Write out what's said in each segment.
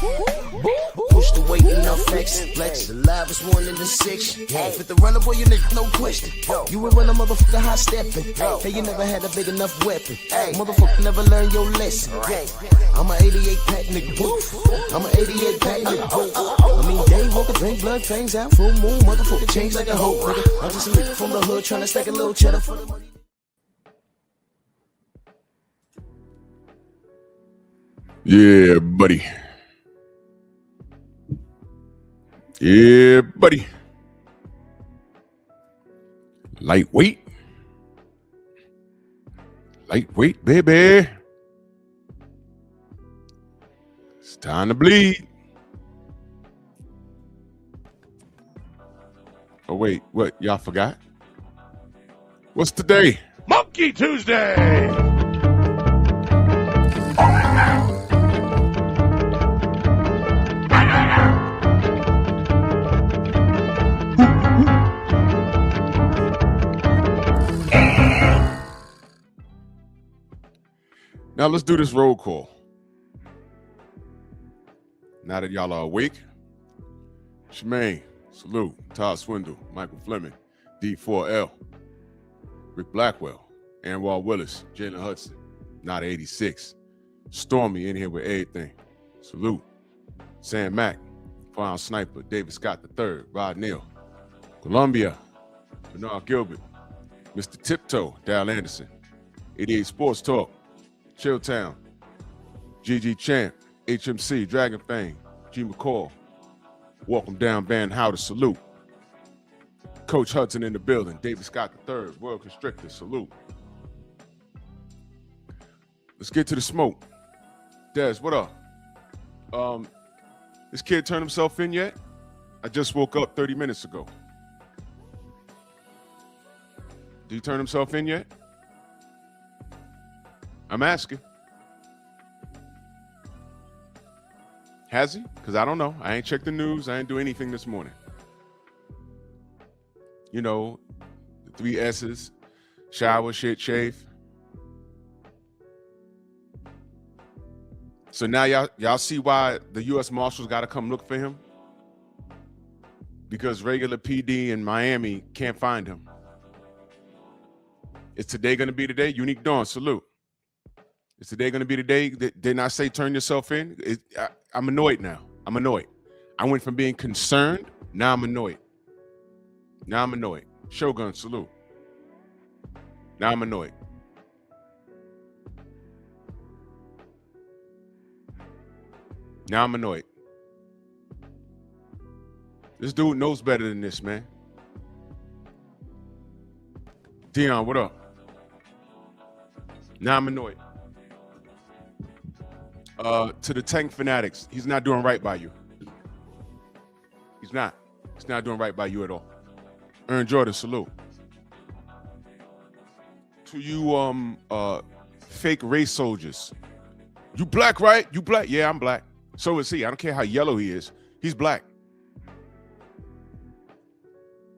Push the weight enough flex. The live is 1 in the 6. Fit the runner, boy, you nigga, no question. You ain't run a motherfucker high stepping. Hey, you never had a big enough weapon. Motherfucker never learned your lesson. I'm an 88 pack nigga. I'm an 88 pack nigga. I mean, day walker, drink blood, fangs out, full moon, motherfucker change like a hoe, nigga. I'm just a nigga from the hood trying to stack a little cheddar for the money. Yeah, buddy. Yeah, buddy. Lightweight. Lightweight, baby. It's time to bleed. Oh, wait. What? Y'all forgot? What's today? Monkey Tuesday. Now let's do this roll call. Now that y'all are awake, Shemaine, salute, Todd Swindle, Michael Fleming, D4L, Rick Blackwell, Anwar Willis, Jalen Hudson, not 86, Stormy in here with everything, salute, Sam Mack, Fine Sniper, David Scott III, Rod Neal, Columbia, Bernard Gilbert, Mr. Tiptoe, Dal Anderson, 88 Sports Talk, Chilltown, GG Champ, HMC, Dragon Fang, G McCall, Welcome Down Van Howder, salute. Coach Hudson in the building, David Scott III, World Constrictor, salute. Let's get to the smoke. Des, what up? This kid turned himself in yet? I just woke up 30 minutes ago. Did he turn himself in yet? I'm asking. Has he? Because I don't know. I ain't checked the news. I ain't do anything this morning. You know, the 3 S's, shower, shit, shave. So now y'all see why the U.S. Marshals got to come look for him? Because regular PD in Miami can't find him. Is today going to be the day? Unique Dawn, salute. Is today going to be the day? Didn't I say turn yourself in? I'm annoyed now. I'm annoyed. I went from being concerned, now I'm annoyed. Shogun, salute. Now I'm annoyed. This dude knows better than this, man. Dion, what up? Now I'm annoyed. To the Tank Fanatics, he's not doing right by you. He's not doing right by you at all. Aaron Jordan, salute. To you fake race soldiers. You black, right? You black? Yeah, I'm black. So is he. I don't care how yellow he is. He's black.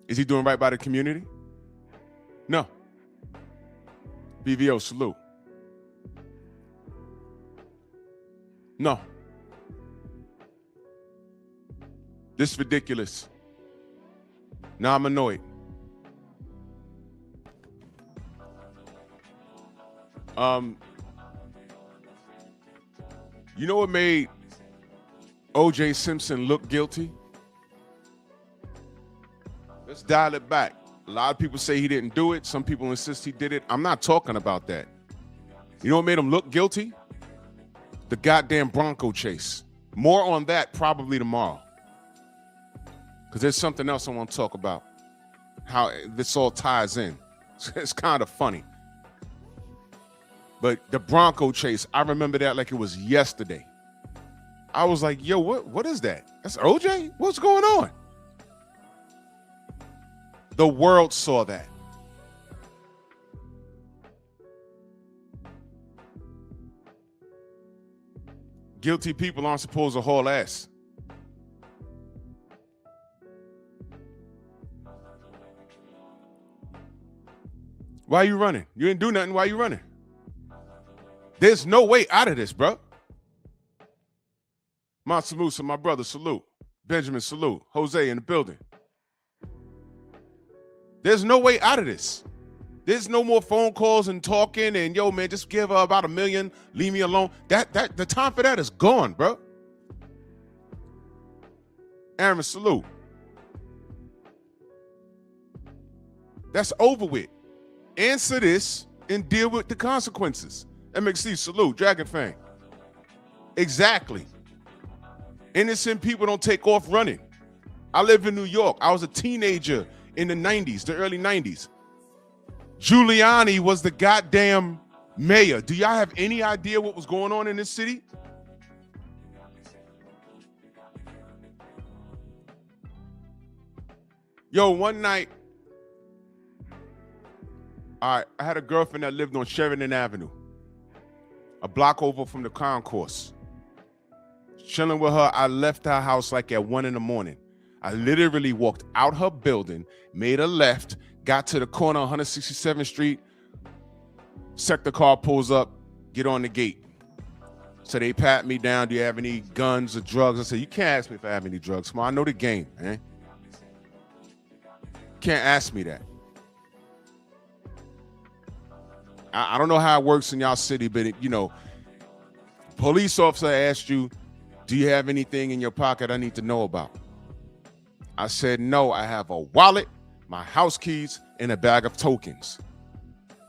Is he doing right by the community? No. BVO, salute. No. This is ridiculous. Now I'm annoyed. You know what made O.J. Simpson look guilty? Let's dial it back. A lot of people say he didn't do it. Some people insist he did it. I'm not talking about that. You know what made him look guilty? The goddamn Bronco chase. More on that probably tomorrow. Because there's something else I want to talk about. How this all ties in. It's kind of funny. But the Bronco chase, I remember that like it was yesterday. I was like, yo, what is that? That's OJ? What's going on? The world saw that. Guilty people aren't supposed to haul ass. Why are you running? You didn't do nothing. Why are you running? There's no way out of this, bro. Mansa Musa, my brother, salute. Benjamin, salute. Jose in the building. There's no way out of this. There's no more phone calls and talking and, yo, man, just give her about $1 million. Leave me alone. The time for that is gone, bro. Aaron, salute. That's over with. Answer this and deal with the consequences. MXC, salute. Dragon Fang. Exactly. Innocent people don't take off running. I live in New York. I was a teenager in the 90s, the early 90s. Giuliani was the goddamn mayor. Do y'all have any idea what was going on in this city? Yo, one night, I had a girlfriend that lived on Sheridan Avenue, a block over from the concourse. Chilling with her, I left her house like at 1 a.m. I literally walked out her building, made a left, got to the corner of 167th Street, sector car pulls up, get on the gate. So they pat me down, do you have any guns or drugs? I said, you can't ask me if I have any drugs. Come on, I know the game, man. Can't ask me that. I don't know how it works in y'all city, but police officer asked you, do you have anything in your pocket I need to know about? I said, no, I have a wallet, my house keys, and a bag of tokens.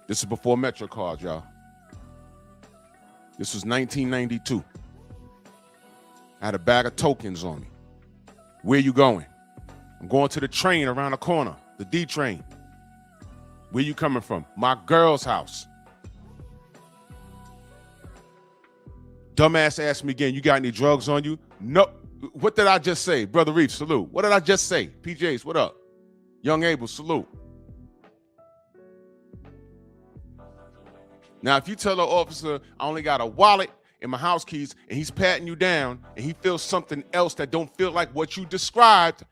This is before Metro cards, y'all. This was 1992. I had a bag of tokens on me. Where you going? I'm going to the train around the corner, the D train. Where you coming from? My girl's house. Dumbass asked me again, you got any drugs on you? No. What did I just say? Brother Reef, salute. What did I just say? PJs, what up? Young Abel, salute. Now, if you tell an officer, I only got a wallet and my house keys, and he's patting you down, and he feels something else that don't feel like what you described,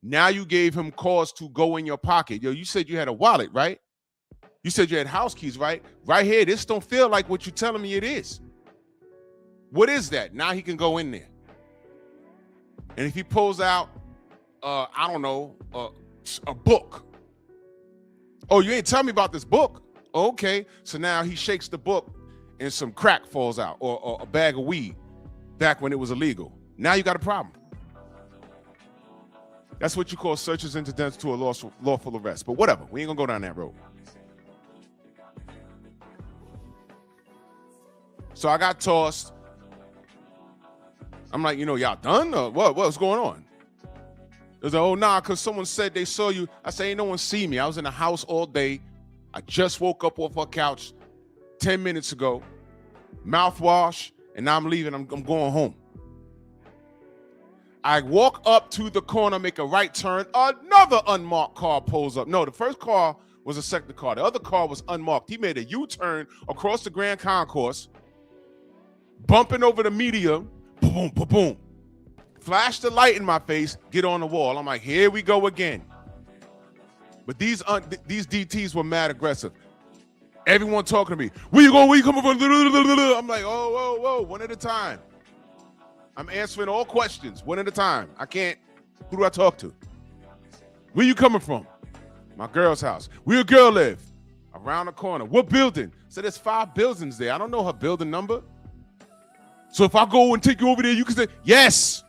now you gave him cause to go in your pocket. Yo, you said you had a wallet, right? You said you had house keys, right? Right here, this don't feel like what you're telling me it is. What is that? Now he can go in there. And if he pulls out, I don't know, a book. Oh, you ain't tell me about this book. Okay, so now he shakes the book and some crack falls out, or a bag of weed back when it was illegal. Now you got a problem. That's what you call searches incidental to a lawful arrest. But whatever, we ain't gonna go down that road. So I got tossed. I'm like, y'all done? Or what's going on? There's like, oh, nah, because someone said they saw you. I say, ain't no one see me. I was in the house all day. I just woke up off her couch 10 minutes ago. Mouthwash, and now I'm leaving. I'm going home. I walk up to the corner, make a right turn. Another unmarked car pulls up. No, the first car was a sector car. The other car was unmarked. He made a U-turn across the Grand Concourse, bumping over the median. Boom, boom, boom. Flash the light in my face, get on the wall. I'm like, here we go again. But these DTs were mad aggressive. Everyone talking to me. Where you going? Where you coming from? I'm like, oh, whoa, one at a time. I'm answering all questions, one at a time. I can't. Who do I talk to? Where you coming from? My girl's house. Where your girl live? Around the corner. What building? So there's 5 buildings there. I don't know her building number. So if I go and take you over there, you can say, yes.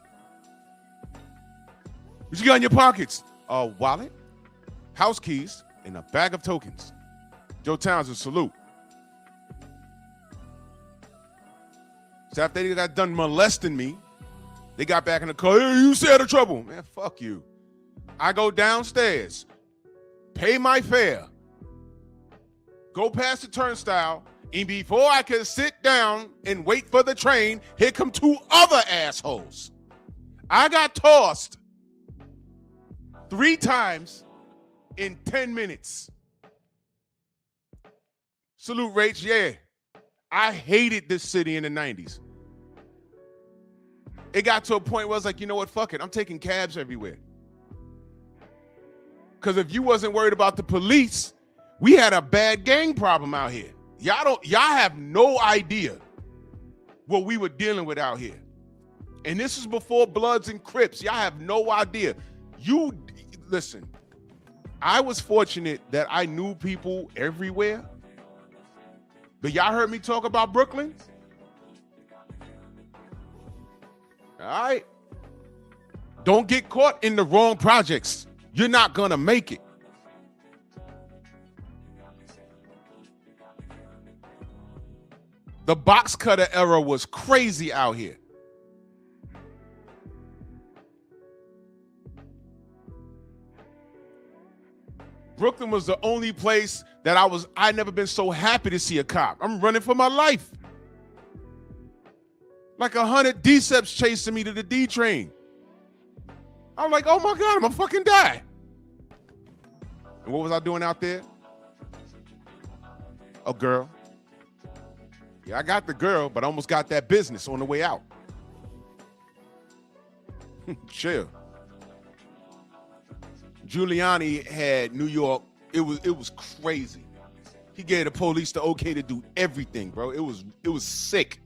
What you got in your pockets? A wallet, house keys, and a bag of tokens. Joe Townsend, salute. So after they got done molesting me, they got back in the car. Hey, you stay out of trouble. Man, fuck you. I go downstairs, pay my fare, go past the turnstile, and before I can sit down and wait for the train, here come 2 other assholes. I got tossed 3 times in 10 minutes. Salute, Rach. Yeah, I hated this city in the 90s. It got to a point where I was like, you know what, fuck it. I'm taking cabs everywhere. Because if you wasn't worried about the police, we had a bad gang problem out here. Y'all have no idea what we were dealing with out here. And this is before Bloods and Crips. Y'all have no idea. Listen, I was fortunate that I knew people everywhere. But y'all heard me talk about Brooklyn? All right. Don't get caught in the wrong projects. You're not going to make it. The box cutter era was crazy out here. Brooklyn was the only place that I'd never been so happy to see a cop. I'm running for my life. Like 100 Deceps chasing me to the D train. I'm like, oh my God, I'm gonna fucking die. And what was I doing out there? A girl. Yeah, I got the girl, but I almost got that business on the way out. Chill. Giuliani had New York. It was crazy. He gave the police the okay to do everything, bro. It was sick.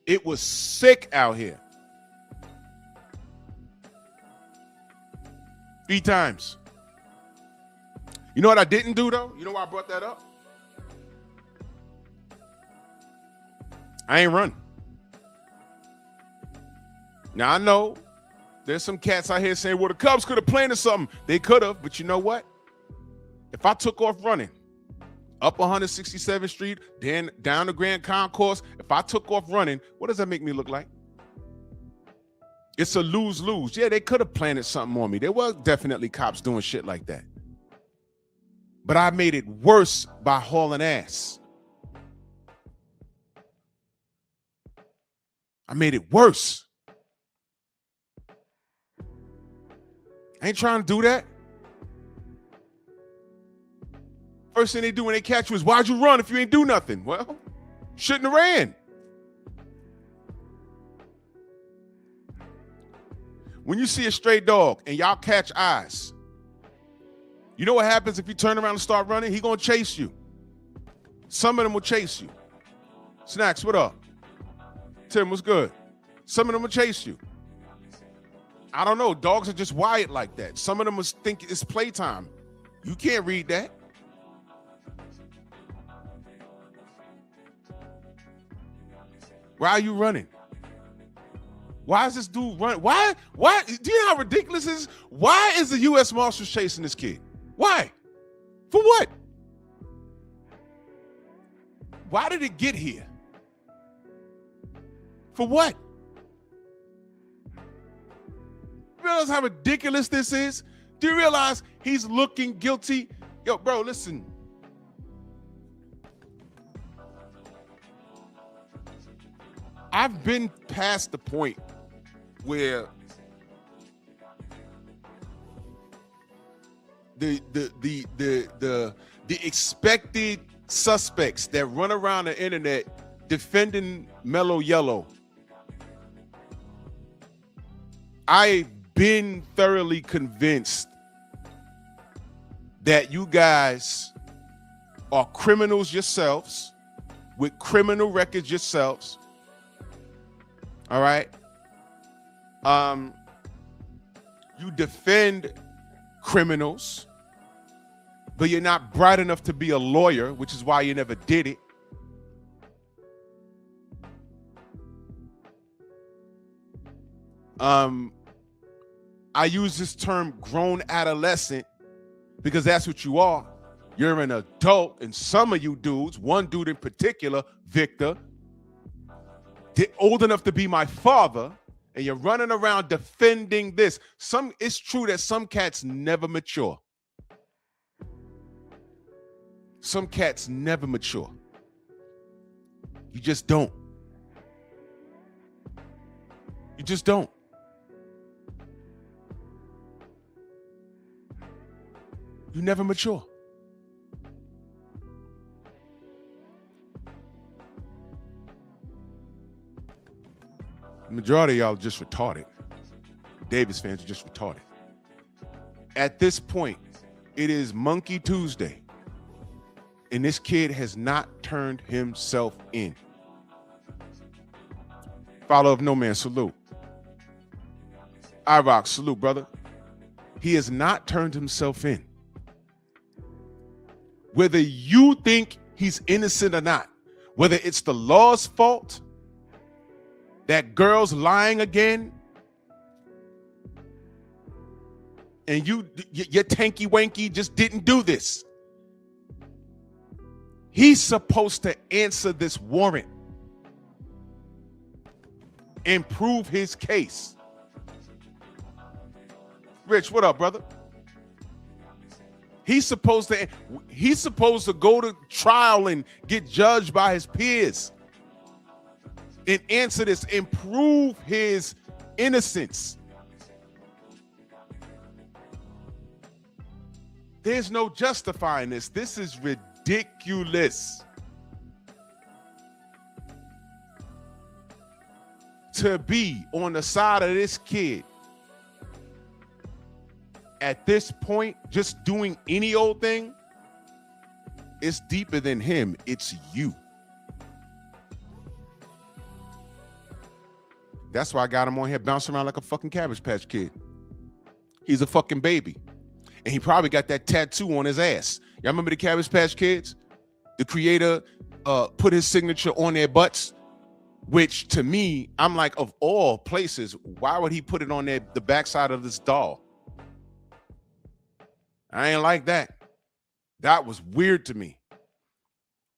It was sick out here. 3 times. You know what I didn't do though? You know why I brought that up? I ain't run. Now I know there's some cats out here saying, well, the Cubs could have planted something. They could have, but you know what? If I took off running up 167th Street, then down the Grand Concourse, if I took off running, what does that make me look like? It's a lose-lose. Yeah, they could have planted something on me. There were definitely cops doing shit like that. But I made it worse by hauling ass. I made it worse. I ain't trying to do that. First thing they do when they catch you is, why'd you run if you ain't do nothing? Well, shouldn't have ran. When you see a stray dog and y'all catch eyes, you know what happens if you turn around and start running? He gonna chase you. Some of them will chase you. Snacks, what up? Tim, what's good? Some of them will chase you. I don't know. Dogs are just wired like that. Some of them will think it's playtime. You can't read that. Why are you running? Why is this dude running? Why? Do you know how ridiculous this is? Why is the U.S. Marshals chasing this kid? Why? For what? Why did it get here? For what? Realize how ridiculous this is? Do you realize he's looking guilty? Yo, bro, listen. I've been past the point where the expected suspects that run around the internet defending Mellow Yellow, I've been thoroughly convinced that you guys are criminals yourselves with criminal records yourselves. All right. You defend criminals, but you're not bright enough to be a lawyer, which is why you never did it. I use this term grown adolescent because that's what you are. You're an adult, and some of you dudes, one dude in particular, Victor, old enough to be my father, and you're running around defending this. It's true that some cats never mature. Some cats never mature. You just don't. You just don't. You never mature. The majority of y'all are just retarded. Davis fans are just retarded. At this point, it is Monkey Tuesday, and this kid has not turned himself in. Follow of No Man, salute. I rock. Salute, brother. He has not turned himself in. Whether you think he's innocent or not, whether it's the law's fault, that girl's lying again, and your tanky wanky just didn't do this. He's supposed to answer this warrant and prove his case. Rich, what up, brother? He's supposed to go to trial and get judged by his peers and answer this and prove his innocence. There's no justifying this. This is ridiculous. To be on the side of this kid at this point, just doing any old thing, it's deeper than him. It's you. That's why I got him on here bouncing around like a fucking Cabbage Patch Kid. He's a fucking baby. And he probably got that tattoo on his ass. Y'all remember the Cabbage Patch Kids? The creator put his signature on their butts, which to me, I'm like, of all places, why would he put it on the backside of this doll? I ain't like that. That was weird to me.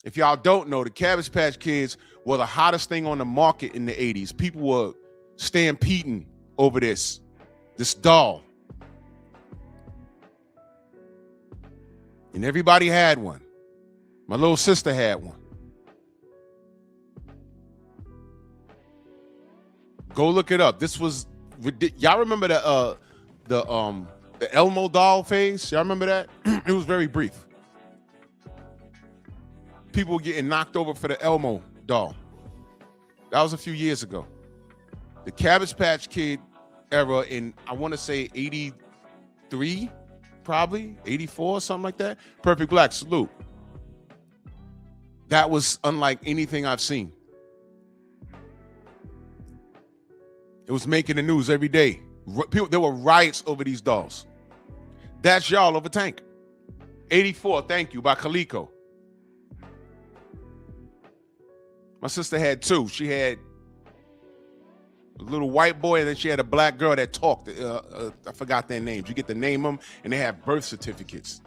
If y'all don't know, the Cabbage Patch Kids were the hottest thing on the market in the 80s. People were stampeding over this doll. And everybody had one. My little sister had one. Go look it up. This was y'all remember the Elmo doll phase? Y'all remember that? It was very brief. People were getting knocked over for the Elmo doll. That was a few years ago. The Cabbage Patch Kid era in, I want to say 83, probably 84, something like that. Perfect Black, salute. That was unlike anything I've seen. It was making the news every day. There were riots over these dolls. That's y'all over Tank. 84, thank you, by Kaliko. My sister had two. She had a little white boy, and then she had a black girl that talked. I forgot their names. You get to name them, and they have birth certificates.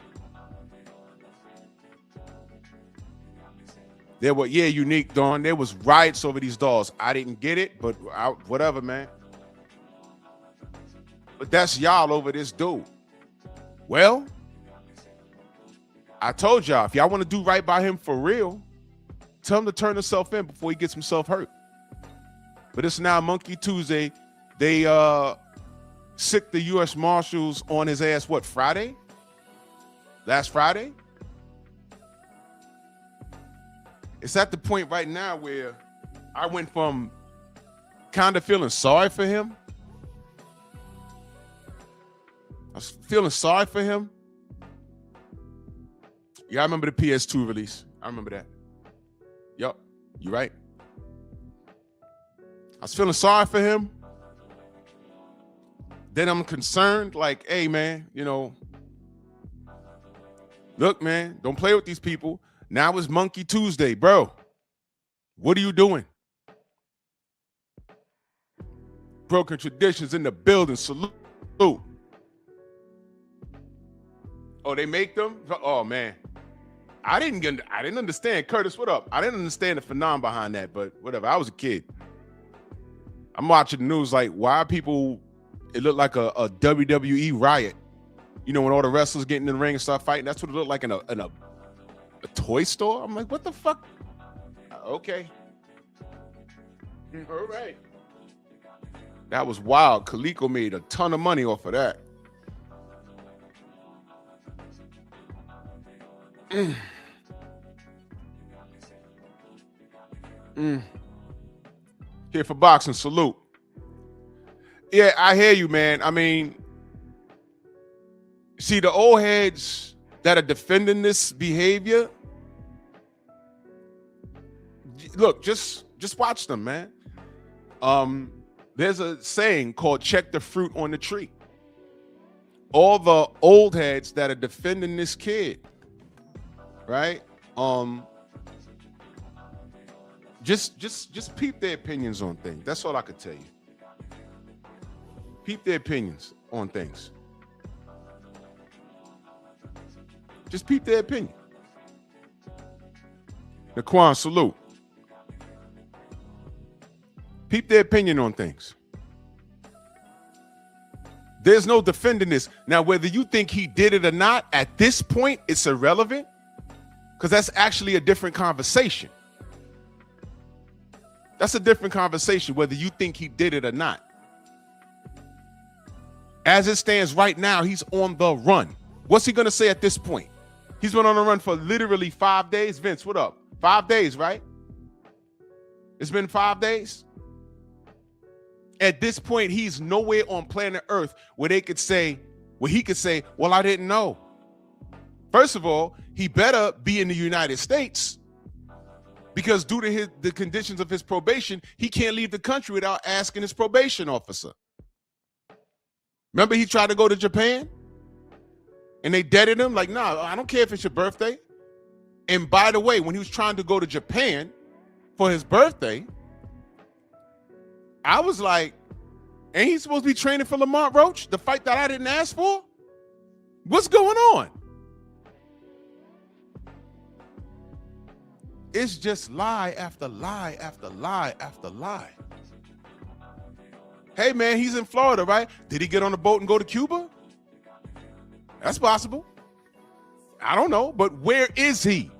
There were, Unique, Dawn. There was riots over these dolls. I didn't get it, but whatever, man. But that's y'all over this dude. Well, I told y'all, if y'all want to do right by him for real, tell him to turn himself in before he gets himself hurt. But it's now Monkey Tuesday. They sicked the U.S. Marshals on his ass, what, Friday? Last Friday? It's at the point right now where I went from kind of feeling sorry for him. I was feeling sorry for him. Yeah, I remember the PS2 release. I remember that. Yup, you're right. I was feeling sorry for him. Then I'm concerned, like, hey, man, look, man, don't play with these people. Now it's Monkey Tuesday, bro. What are you doing? Broken Traditions in the building. Salute. Oh, they make them? Oh, man. I didn't understand. Curtis, what up? I didn't understand the phenomenon behind that, but whatever. I was a kid. I'm watching the news like, why are people, it looked like a WWE riot. When all the wrestlers get in the ring and start fighting, that's what it looked like in a toy store. I'm like, what the fuck? Okay. All right. That was wild. Kaliko made a ton of money off of that. Here for boxing, salute. Yeah, I hear you, man. I mean, see, the old heads that are defending this behavior, look, just watch them, man. There's a saying called check the fruit on the tree. All the old heads that are defending this kid, right? Just peep their opinions on things. That's all I could tell you. Peep their opinions on things. Just peep their opinion. Naquan, salute. Peep their opinion on things. There's no defending this. Now, whether you think he did it or not, at this point, it's irrelevant because that's actually a different conversation. That's a different conversation, whether you think he did it or not. As it stands right now, he's on the run. What's he going to say at this point? He's been on the run for literally 5 days. Vince, what up? 5 days, right? It's been 5 days. At this point, he's nowhere on planet Earth where he could say, well, I didn't know. First of all, he better be in the United States because due to the conditions of his probation, he can't leave the country without asking his probation officer. Remember he tried to go to Japan? And they deaded him like, nah, I don't care if it's your birthday. And by the way, when he was trying to go to Japan for his birthday, I was like, ain't he supposed to be training for Lamont Roach, the fight that I didn't ask for? What's going on? It's just lie after lie after lie after lie. Hey, man, he's in Florida, right? Did he get on a boat and go to Cuba? That's possible. I don't know, but where is he?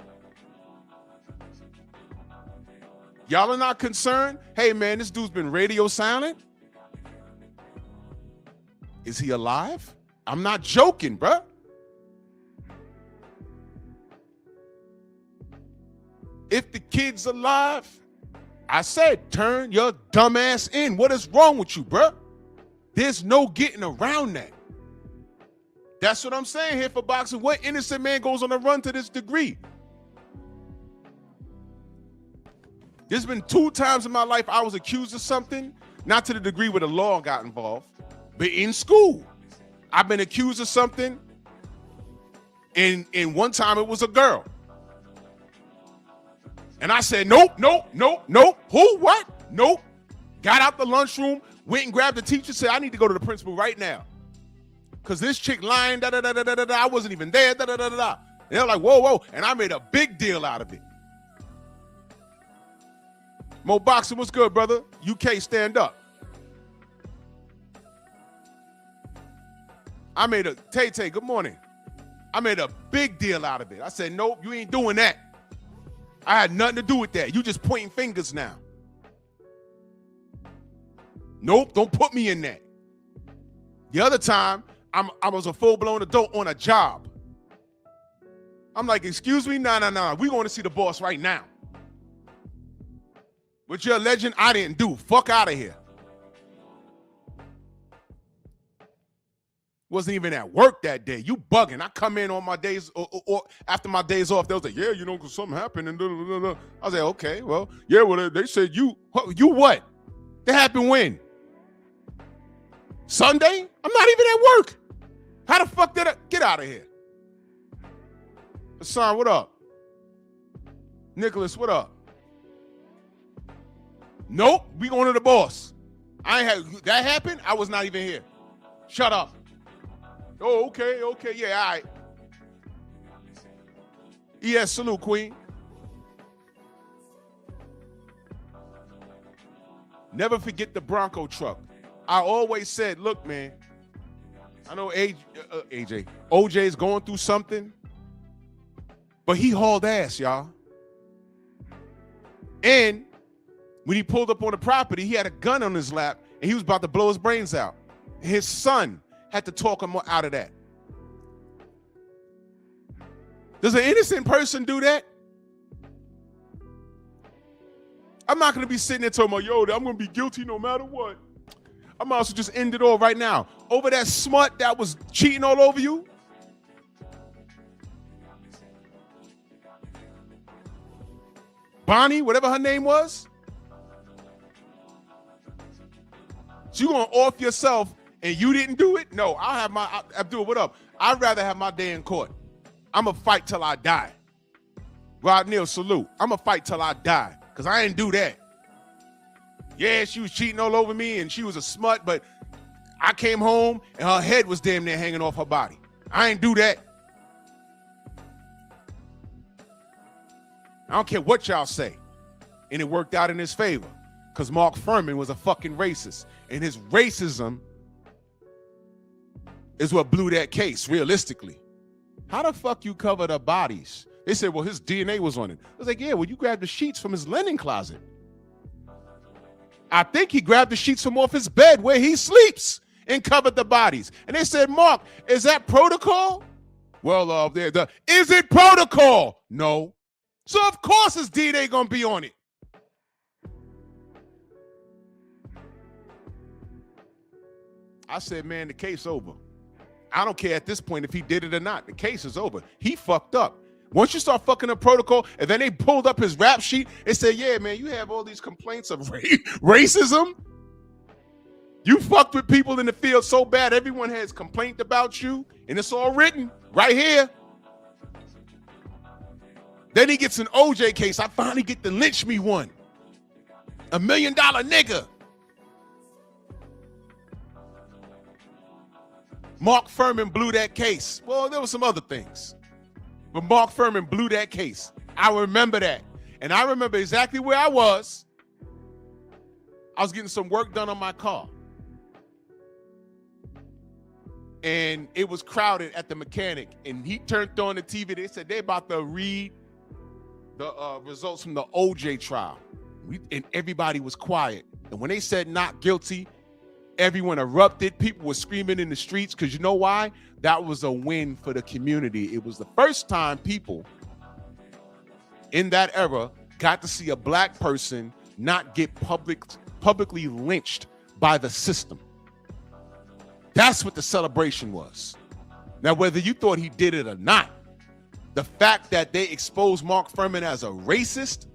Y'all are not concerned? Hey, man, this dude's been radio silent. Is he alive? I'm not joking, bruh. If the kid's alive, I said, turn your dumb ass in. What is wrong with you, bruh? There's no getting around that. That's what I'm saying here for boxing. What innocent man goes on a run to this degree? There's been 2 times in my life I was accused of something, not to the degree where the law got involved, but in school. I've been accused of something, and one time it was a girl. And I said, nope. Who, what? Nope. Got out the lunchroom, went and grabbed the teacher, said, I need to go to the principal right now. Because this chick lying, da-da-da-da-da-da, I wasn't even there, da-da-da-da-da. And they're like, whoa. And I made a big deal out of it. Mo Boxing, what's good, brother? UK, stand up. Tay, good morning. I made a big deal out of it. I said, nope, you ain't doing that. I had nothing to do with that. You just pointing fingers now. Nope, don't put me in that. The other time, I was a full-blown adult on a job. I'm like, excuse me? Nah. We going to see the boss right now. What you're alleging, I didn't do. Fuck out of here. Wasn't even at work that day. You bugging. I come in on my days or after my days off. They was like, yeah, because something happened. And I was like, okay, well, yeah, well, they said you what? That happened when? Sunday? I'm not even at work. How the fuck did I get out of here? Hassan, what up? Nicholas, what up? Nope, we going to the boss. That happened? I was not even here. Shut up. Oh, okay, yeah, all right. Yes, salute, Queen. Never forget the Bronco truck. I always said, look, man, I know OJ's going through something, but he hauled ass, y'all. And when he pulled up on the property, he had a gun on his lap, and he was about to blow his brains out. His son had to talk him out of that. Does an innocent person do that? I'm not going to be sitting there talking about, yo, I'm going to be guilty no matter what. I might also just end it all right now. Over that smut that was cheating all over you? Bonnie, whatever her name was? you gonna off yourself and you didn't do it? No, Abdul, what up? I'd rather have my day in court. I'm gonna fight till I die. Rod Neal, salute. I'm gonna fight till I die, because I didn't do that. Yeah, she was cheating all over me and she was a smut, but I came home and her head was damn near hanging off her body. I ain't do that. I don't care what y'all say. And it worked out in his favor, because Mark Furman was a fucking racist. And his racism is what blew that case, realistically. How the fuck you cover the bodies? They said, well, his DNA was on it. I was like, yeah, well, you grabbed the sheets from his linen closet. I think he grabbed the sheets from off his bed where he sleeps and covered the bodies. And they said, Mark, is that protocol? Well, is it protocol? No. So of course his DNA gonna be on it. I said, man, the case over. I don't care at this point if he did it or not. The case is over. He fucked up. Once you start fucking the protocol, and then they pulled up his rap sheet and said, yeah, man, you have all these complaints of racism. You fucked with people in the field so bad, everyone has complained about you, and it's all written right here. Then he gets an OJ case. I finally get the lynch me one. $1 million nigga. Mark Furman blew that case. Well, there were some other things, but Mark Furman blew that case. I remember that. And I remember exactly where I was. I was getting some work done on my car. And it was crowded at the mechanic. And he turned on the TV. They said they're about to read the results from the OJ trial. And everybody was quiet. And when they said not guilty, everyone erupted. People were screaming in the streets, because you know why? That was a win for the community. It was the first time people in that era got to see a black person not get publicly lynched by the system. That's what the celebration was. Now, whether you thought he did it or not, the fact that they exposed Mark Furman as a racist,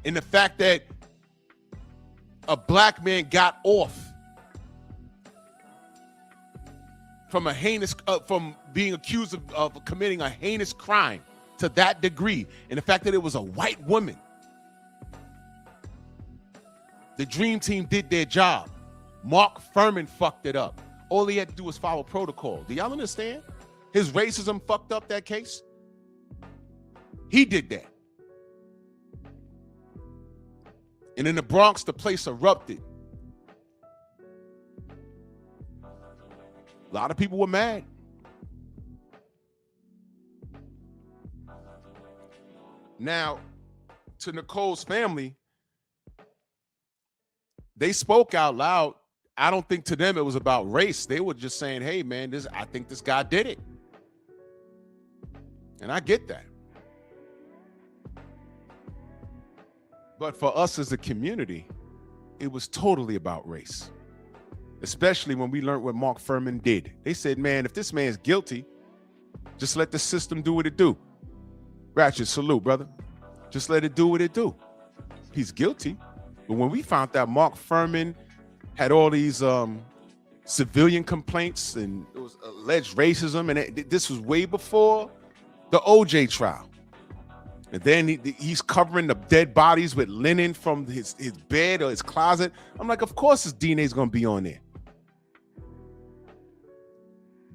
and the fact that a black man got off from from being accused of committing a heinous crime to that degree, and the fact that it was a white woman. The Dream Team did their job. Mark Furman fucked it up. All he had to do was follow protocol. Do y'all understand? His racism fucked up that case. He did that. And in the Bronx, the place erupted. A lot of people were mad. Now, to Nicole's family, they spoke out loud. I don't think to them it was about race. They were just saying, hey, man, I think this guy did it. And I get that. But for us as a community, it was totally about race. Especially when we learned what Mark Furman did. They said, man, if this man's guilty, just let the system do what it do. Ratchet, salute, brother. Just let it do what it do. He's guilty. But when we found out Mark Furman had all these civilian complaints and it was alleged racism, and this was way before the OJ trial. And then he's covering the dead bodies with linen from his bed or his closet. I'm like, of course his DNA is going to be on there.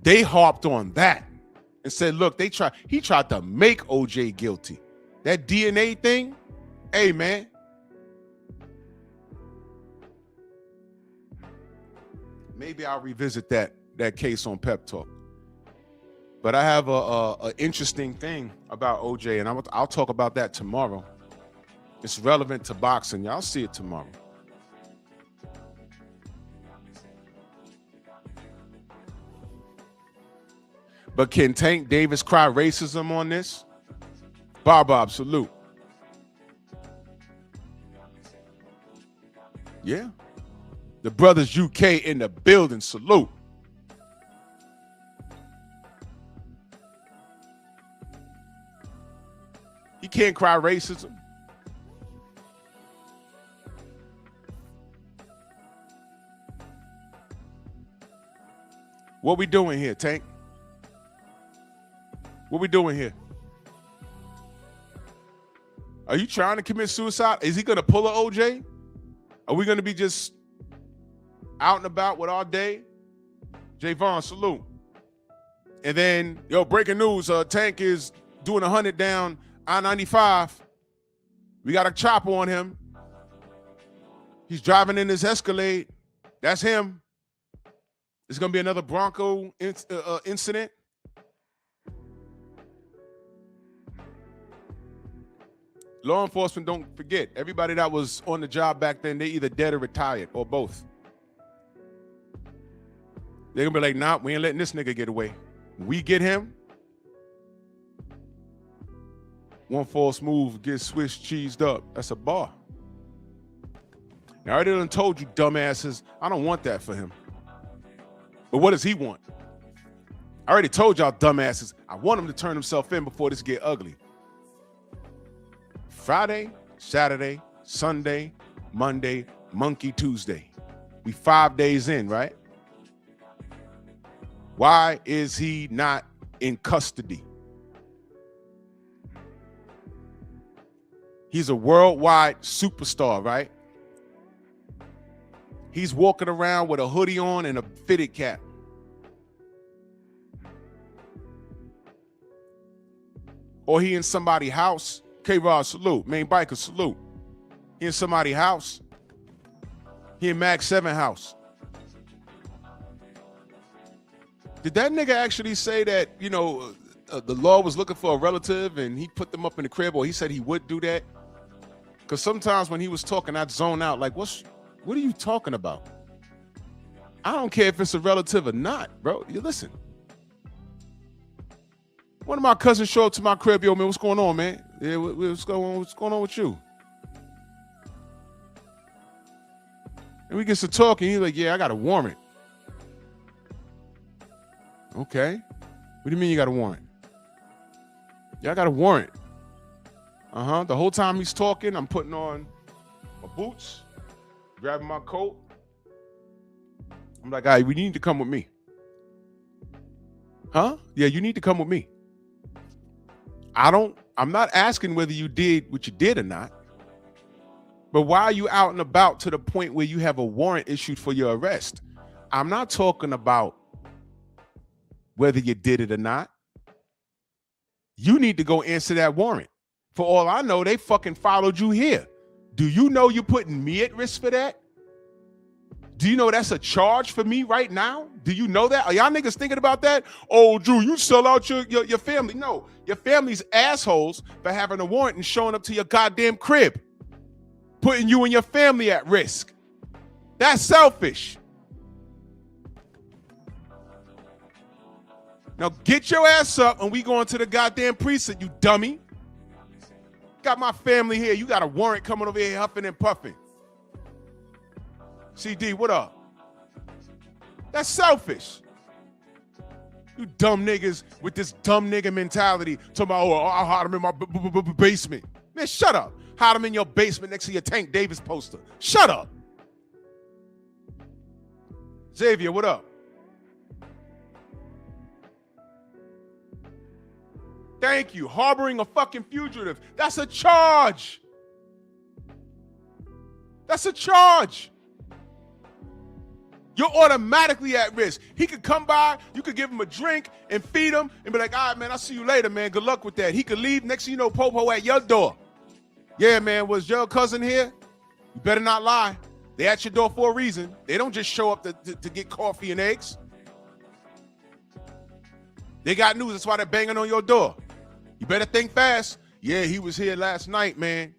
They harped on that and said, look, he tried to make OJ guilty. That DNA thing, hey, man. Maybe I'll revisit that case on Pep Talk. But I have a interesting thing about OJ, and I'll talk about that tomorrow. It's relevant to boxing. Y'all see it tomorrow. But can Tank Davis cry racism on this? Bob, salute. Yeah. The Brothers UK in the building, salute. He can't cry racism. What we doing here, Tank? What we doing here? Are you trying to commit suicide? Is he going to pull a OJ? Are we going to be just out and about with our day? Javon, salute. And then, breaking news, Tank is doing 100 down I-95. We got a chopper on him. He's driving in his Escalade. That's him. It's going to be another Bronco incident. Law enforcement, don't forget, everybody that was on the job back then, they either dead or retired or both. They're going to be like, nah, we ain't letting this nigga get away. We get him. One false move, get Swiss cheesed up. That's a bar. Now, I already done told you, dumbasses, I don't want that for him. But what does he want? I already told y'all, dumbasses, I want him to turn himself in before this get ugly. Friday, Saturday, Sunday, Monday, Monkey Tuesday. We 5 days in, right? Why is he not in custody? He's a worldwide superstar, right? He's walking around with a hoodie on and a fitted cap. Or he in somebody's house. K-Rod, salute. Main Biker, salute. He in somebody's house. He in Mag 7 house. Did that nigga actually say that, the law was looking for a relative and he put them up in the crib, or he said he would do that? Because sometimes when he was talking, I'd zone out like, what are you talking about? I don't care if it's a relative or not, bro. You listen. One of my cousins showed up to my crib, yo, man, what's going on, man? Yeah, what's going on with you? And we get to talking, he's like, yeah, I got a warrant. Okay. What do you mean you got a warrant? Yeah, I got a warrant. The whole time he's talking, I'm putting on my boots, grabbing my coat. I'm like, all right, we need to come with me. Huh? Yeah, you need to come with me. I'm not asking whether you did what you did or not, but why are you out and about to the point where you have a warrant issued for your arrest? I'm not talking about whether you did it or not. You need to go answer that warrant. For all I know, they fucking followed you here. Do you know you're putting me at risk for that? Do you know that's a charge for me right now? Do you know that? Are y'all niggas thinking about that? Oh, Drew, you sell out your family. No, your family's assholes for having a warrant and showing up to your goddamn crib, putting you and your family at risk. That's selfish. Now get your ass up and we going to the goddamn precinct, you dummy. Got my family here. You got a warrant coming over here huffing and puffing. CD, what up? That's selfish. You dumb niggas with this dumb nigga mentality talking about, oh, I'll hide him in my basement. Man, shut up. Hide him in your basement next to your Tank Davis poster. Shut up. Xavier, what up? Thank you. Harboring a fucking fugitive. That's a charge. That's a charge. You're automatically at risk. He could come by, you could give him a drink and feed him and be like, all right, man, I'll see you later, man. Good luck with that. He could leave. Next thing you know, Popo at your door. Yeah, man, was your cousin here? You better not lie. They at your door for a reason. They don't just show up to get coffee and eggs. They got news. That's why they're banging on your door. You better think fast. Yeah, he was here last night, man.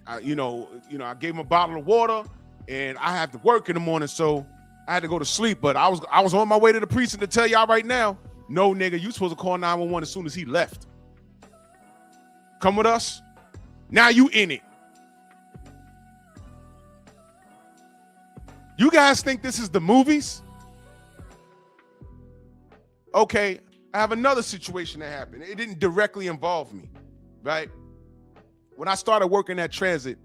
I gave him a bottle of water, and I have to work in the morning, so I had to go to sleep. But I was on my way to the precinct to tell y'all right now, no, nigga, you supposed to call 911 as soon as he left. Come with us. Now you in it. You guys think this is the movies? Okay. I have another situation that happened. It didn't directly involve me, right? When I started working at Transit,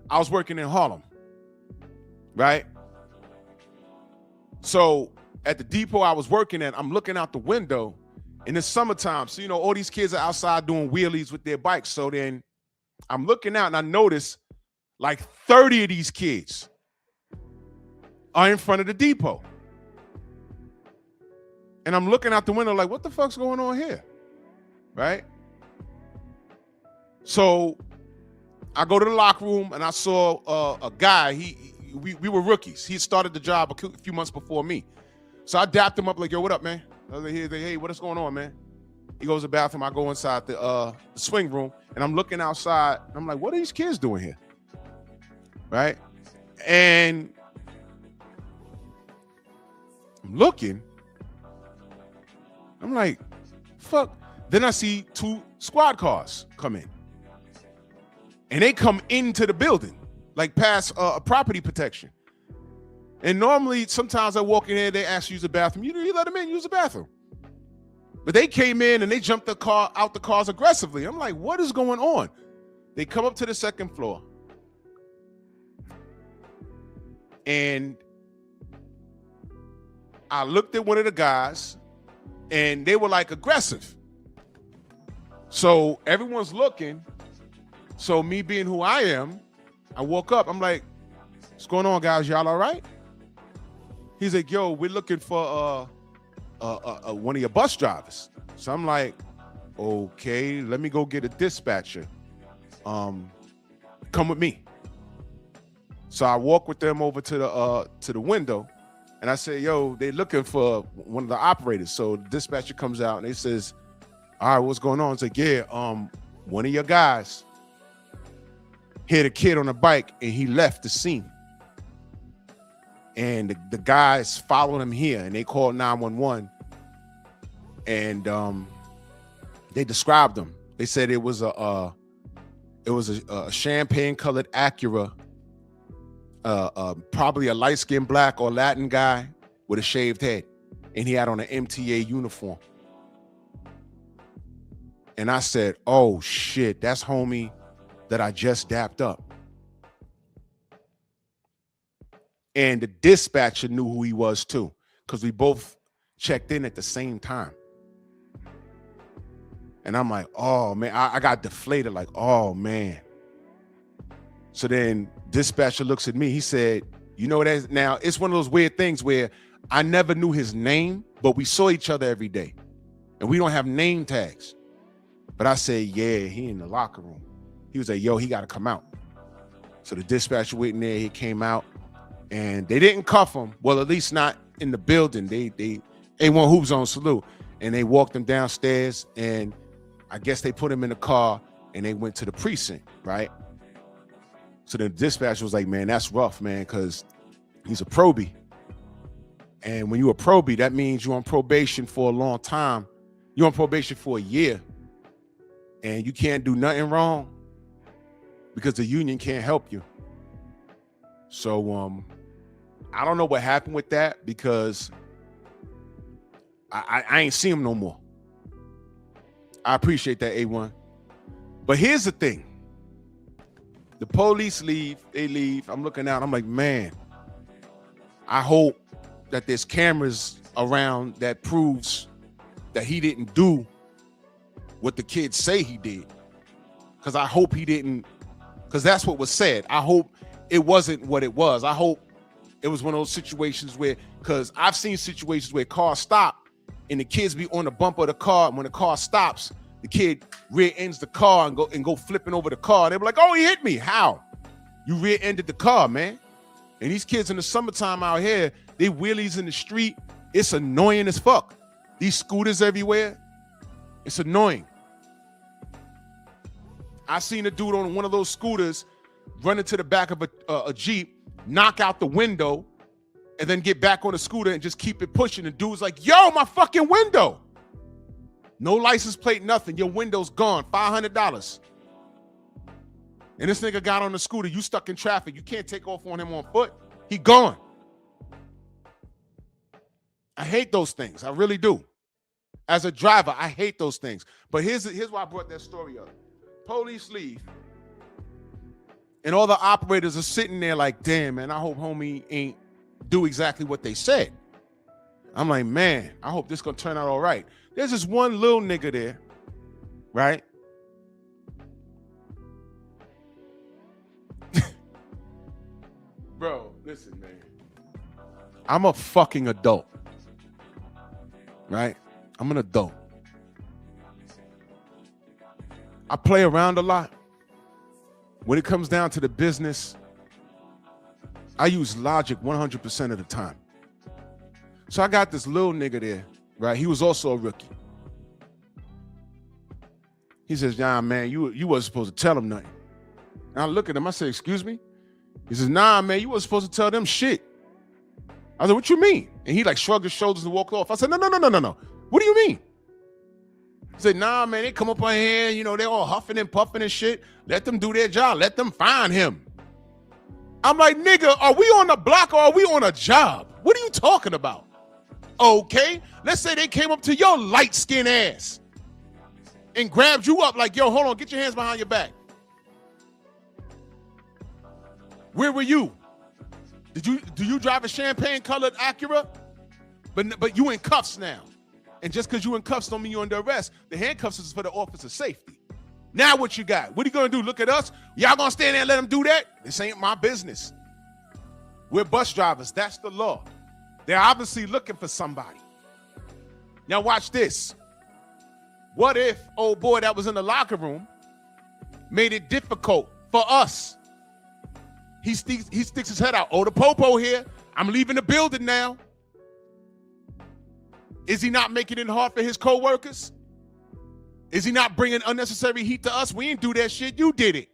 I was working in Harlem, right? So at the depot I was working at, I'm looking out the window, and it's summertime. So, all these kids are outside doing wheelies with their bikes. So then I'm looking out and I notice like 30 of these kids are in front of the depot. And I'm looking out the window like, what the fuck's going on here? Right? So I go to the locker room and I saw a guy. We were rookies. He started the job a few months before me. So I dapped him up like, yo, what up, man? I was like, hey, what is going on, man? He goes to the bathroom. I go inside the swing room and I'm looking outside. And I'm like, what are these kids doing here? Right? And I'm looking. I'm like, fuck. Then I see 2 squad cars come in. And they come into the building, like past property protection. And normally, sometimes I walk in there, they ask you to use the bathroom. You let them in, use the bathroom. But they came in and they jumped out the cars aggressively. I'm like, what is going on? They come up to the second floor. And I looked at one of the guys and they were like aggressive. So everyone's looking. So me being who I am, I woke up. I'm like, what's going on, guys? Y'all all right? He's like, yo, we're looking for one of your bus drivers. So I'm like, okay, let me go get a dispatcher. Come with me. So I walk with them over to the window, and I say, yo, they looking for one of the operators. So the dispatcher comes out and he says, all right, what's going on? It's like, yeah, one of your guys hit a kid on a bike and he left the scene. And the guys followed him here and they called 911. And they described him. They said it was a champagne colored Acura, probably a light-skinned black or Latin guy with a shaved head. And he had on an MTA uniform. And I said, oh shit, that's homie that I just dapped up. And the dispatcher knew who he was too, because we both checked in at the same time. And I'm like, oh man, I got deflated, like, oh man. So then dispatcher looks at me, he said, you know what that is? Now, it's one of those weird things where I never knew his name, but we saw each other every day. And we don't have name tags. But I said, yeah, he in the locker room. He was like, yo, he got to come out. So the dispatcher went in there, he came out, and they didn't cuff him. Well, at least not in the building. They A1 Hoops on salute. And they walked him downstairs, and I guess they put him in the car, and they went to the precinct, right? So the dispatcher was like, man, that's rough, man, because he's a probie. And when you're a probie, that means you're on probation for a long time. You're on probation for a year. And you can't do nothing wrong because the union can't help you. So I don't know what happened with that because I ain't seen him no more. I appreciate that, A1. But here's the thing. The police leave, they leave. I'm looking out, I'm like, man, I hope that there's cameras around that proves that he didn't do what the kids say he did. Because I hope he didn't, because that's what was said. I hope it wasn't what it was. I hope it was one of those situations where, because I've seen situations where cars stop and the kids be on the bumper of the car, and when the car stops, the kid rear ends the car and go flipping over the car. They were like, oh, he hit me. How? You rear ended the car, man. And these kids in the summertime out here, they wheelies in the street. It's annoying as fuck. These scooters everywhere. It's annoying. I seen a dude on one of those scooters run into the back of a Jeep, knock out the window, and then get back on the scooter and just keep it pushing. The dude's like, yo, my fucking window. No license plate, nothing. Your window's gone, $500. And this nigga got on the scooter. You stuck in traffic. You can't take off on him on foot. He gone. I hate those things. I really do. As a driver, I hate those things. But here's why I brought that story up. Police leave. And all the operators are sitting there like, damn, man, I hope homie ain't do exactly what they said. I'm like, man, I hope this gonna turn out all right. There's this one little nigga there, right? Bro, listen, man. I'm a fucking adult, right? I'm an adult. I play around a lot. When it comes down to the business, I use logic 100% of the time. So I got this little nigga there, right? He was also a rookie. He says, nah, man, you wasn't supposed to tell him nothing. And I look at him, I say, excuse me? He says, nah, man, you wasn't supposed to tell them shit. I said, what you mean? And he like shrugged his shoulders and walked off. I said, no. What do you mean? He said, nah, man, they come up on here, you know, they're all huffing and puffing and shit. Let them do their job. Let them find him. I'm like, nigga, are we on the block or are we on a job? What are you talking about? Okay, let's say they came up to your light-skinned ass and grabbed you up like, yo, hold on, get your hands behind your back. Where were you? Do you drive a champagne-colored Acura? But you in cuffs now. And just because you in cuffs don't mean you're under arrest. The handcuffs is for the officer's safety. Now what you got? What are you going to do? Look at us? Y'all going to stand there and let them do that? This ain't my business. We're bus drivers. That's the law. They're obviously looking for somebody. Now watch this. What if old boy that was in the locker room made it difficult for us? He sticks his head out. Oh, the popo here. I'm leaving the building now. Is he not making it hard for his co-workers? Is he not bringing unnecessary heat to us? We ain't do that shit. You did it.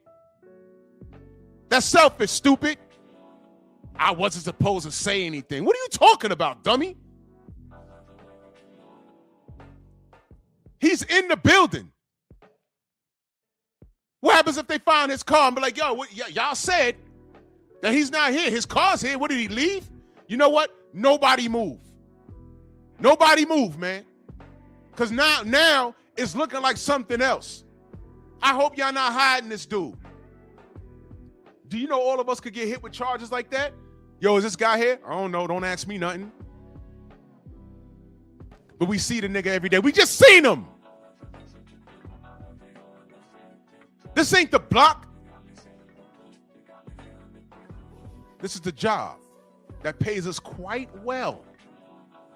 That's selfish, stupid. I wasn't supposed to say anything. What are you talking about, dummy? He's in the building. What happens if they find his car and be like, yo, y'all said that he's not here. His car's here. What, did he leave? You know what? Nobody move. Nobody move, man. Because now it's looking like something else. I hope y'all not hiding this dude. Do you know all of us could get hit with charges like that? Yo, is this guy here? I don't know. Don't ask me nothing. But we see the nigga every day. We just seen him. This ain't the block. This is the job that pays us quite well.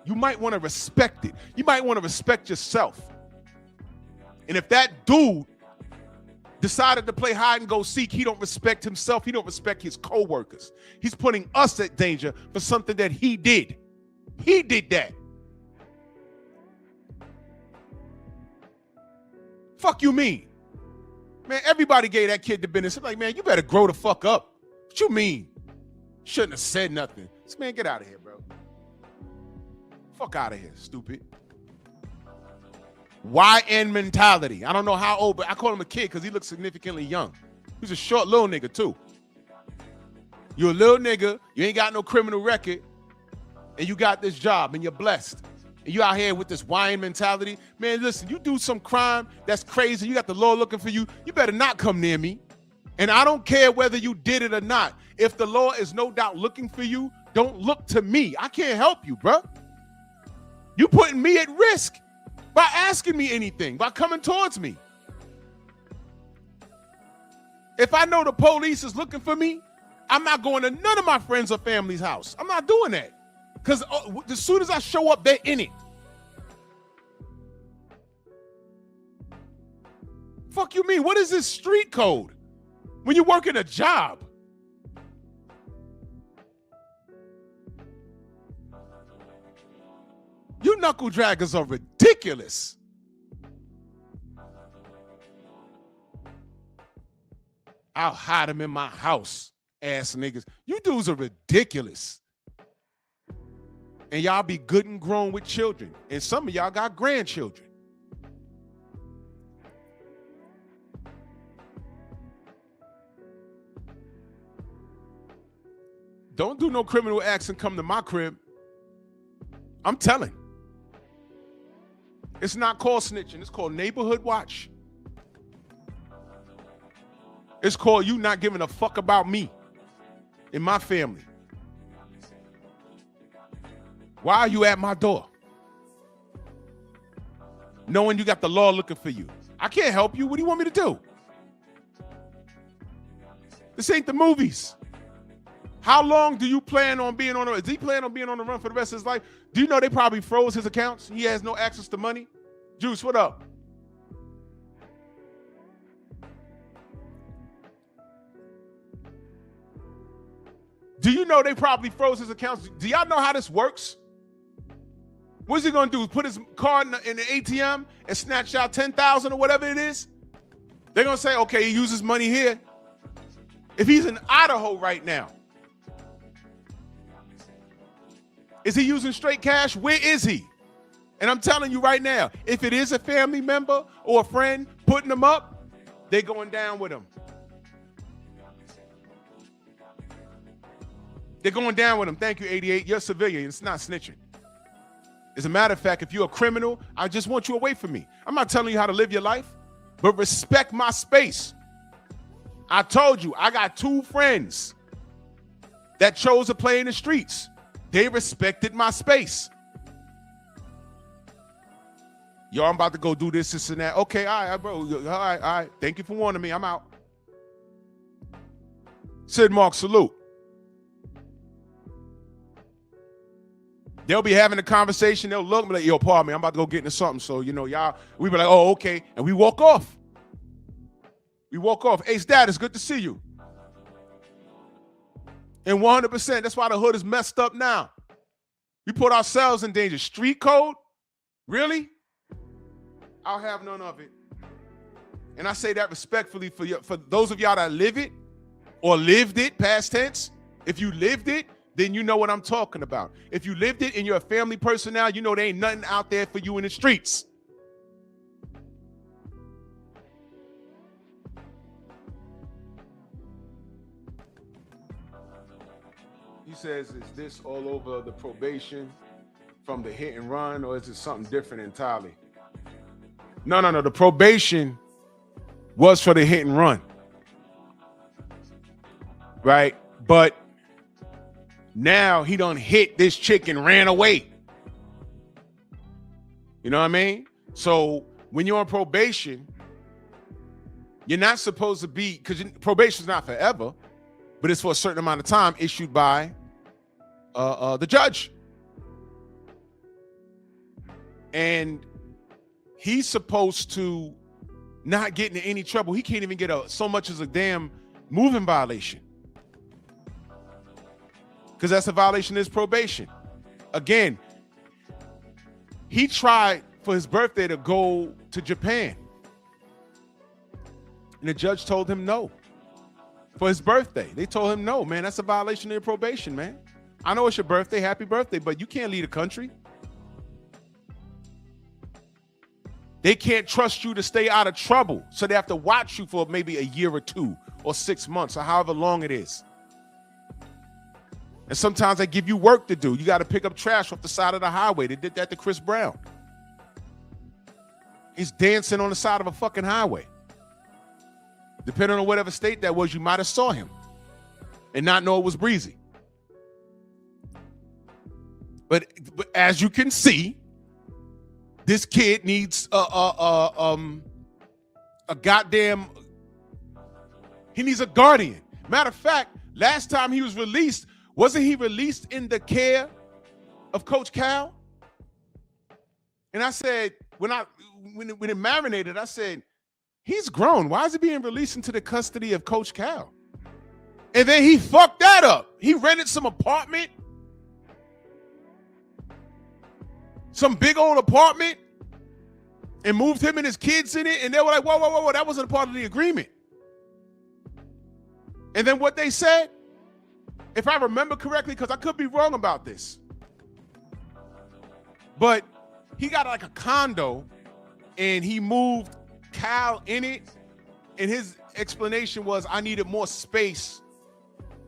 You might want to respect it. You might want to respect yourself. And if that dude decided to play hide and go seek, he don't respect himself. He don't respect his co-workers. He's putting us at danger for something that he did. He did that. Fuck you mean? Man, everybody gave that kid the business. I'm like, man, you better grow the fuck up. What you mean? Shouldn't have said nothing. This man, get out of here, bro. Fuck out of here, stupid. YN mentality. I don't know how old, but I call him a kid because he looks significantly young. He's a short little nigga, too. You're a little nigga, you ain't got no criminal record, and you got this job, and you're blessed. And you out here with this YN mentality. Man, listen, you do some crime that's crazy, you got the law looking for you, you better not come near me. And I don't care whether you did it or not. If the law is no doubt looking for you, don't look to me. I can't help you, bro. You putting me at risk by asking me anything, by coming towards me. If I know the police is looking for me, I'm not going to none of my friends or family's house. I'm not doing that. Because as soon as I show up, they're in it. Fuck you mean? What is this street code? When you work in a job. You knuckle draggers are ridiculous. I'll hide them in my house, ass niggas. You dudes are ridiculous. And y'all be good and grown with children. And some of y'all got grandchildren. Don't do no criminal acts and come to my crib. I'm telling. It's not called snitching. It's called neighborhood watch. It's called you not giving a fuck about me and my family. Why are you at my door? Knowing you got the law looking for you. I can't help you. What do you want me to do? This ain't the movies. How long do you plan on being on the run? Is he planning on being on the run for the rest of his life? Do you know they probably froze his accounts? He has no access to money. Juice, what up? Do you know they probably froze his accounts? Do y'all know how this works? What's he gonna do? Put his card in the ATM and snatch out 10,000 or whatever it is? They're gonna say, okay, he uses money here. If he's in Idaho right now, is he using straight cash? Where is he? And I'm telling you right now, if it is a family member or a friend putting them up, they're going down with him. They're going down with him. Thank you, 88. You're a civilian. It's not snitching. As a matter of fact, if you're a criminal, I just want you away from me. I'm not telling you how to live your life, but respect my space. I told you, I got 2 friends that chose to play in the streets. They respected my space. Yo, I'm about to go do this and that. Okay, all right, bro. All right. Thank you for warning me. I'm out. Sid Mark, salute. They'll be having a conversation. They'll look like, yo, pardon me, I'm about to go get into something. So, y'all, we be like, oh, okay. And we walk off. Ace Dad, it's good to see you. And 100%, that's why the hood is messed up now. We put ourselves in danger. Street code? Really? I'll have none of it. And I say that respectfully for those of y'all that live it or lived it, past tense. If you lived it, then you know what I'm talking about. If you lived it and you're a family person now, you know there ain't nothing out there for you in the streets. He says, is this all over the probation from the hit and run, or is it something different entirely? No. The probation was for the hit and run. Right? But now he done hit this chick and ran away. You know what I mean? So when you're on probation, you're not supposed to be, because probation is not forever, but it's for a certain amount of time issued by the judge. And he's supposed to not get into any trouble. He can't even get so much as a damn moving violation, because that's a violation of his probation. Again, he tried for his birthday to go to Japan, and the judge told him no. For his birthday, they told him no, man. That's a violation of your probation, man. I know it's your birthday, happy birthday, but you can't leave the country. They can't trust you to stay out of trouble, so they have to watch you for maybe a year or 2 or 6 months or however long it is. And sometimes they give you work to do. You got to pick up trash off the side of the highway. They did that to Chris Brown. He's dancing on the side of a fucking highway. Depending on whatever state that was, you might have saw him and not know it was Breezy. But as you can see, this kid needs a goddamn, he needs a guardian. Matter of fact, last time he was released, wasn't he released in the care of Coach Cal? And I said, when it marinated, I said, he's grown. Why is he being released into the custody of Coach Cal? And then he fucked that up. He rented some apartment, some big old apartment, and moved him and his kids in it. And they were like, whoa, that wasn't a part of the agreement. And then what they said, if I remember correctly, because I could be wrong about this, but he got like a condo and he moved Cal in it, and his explanation was, I needed more space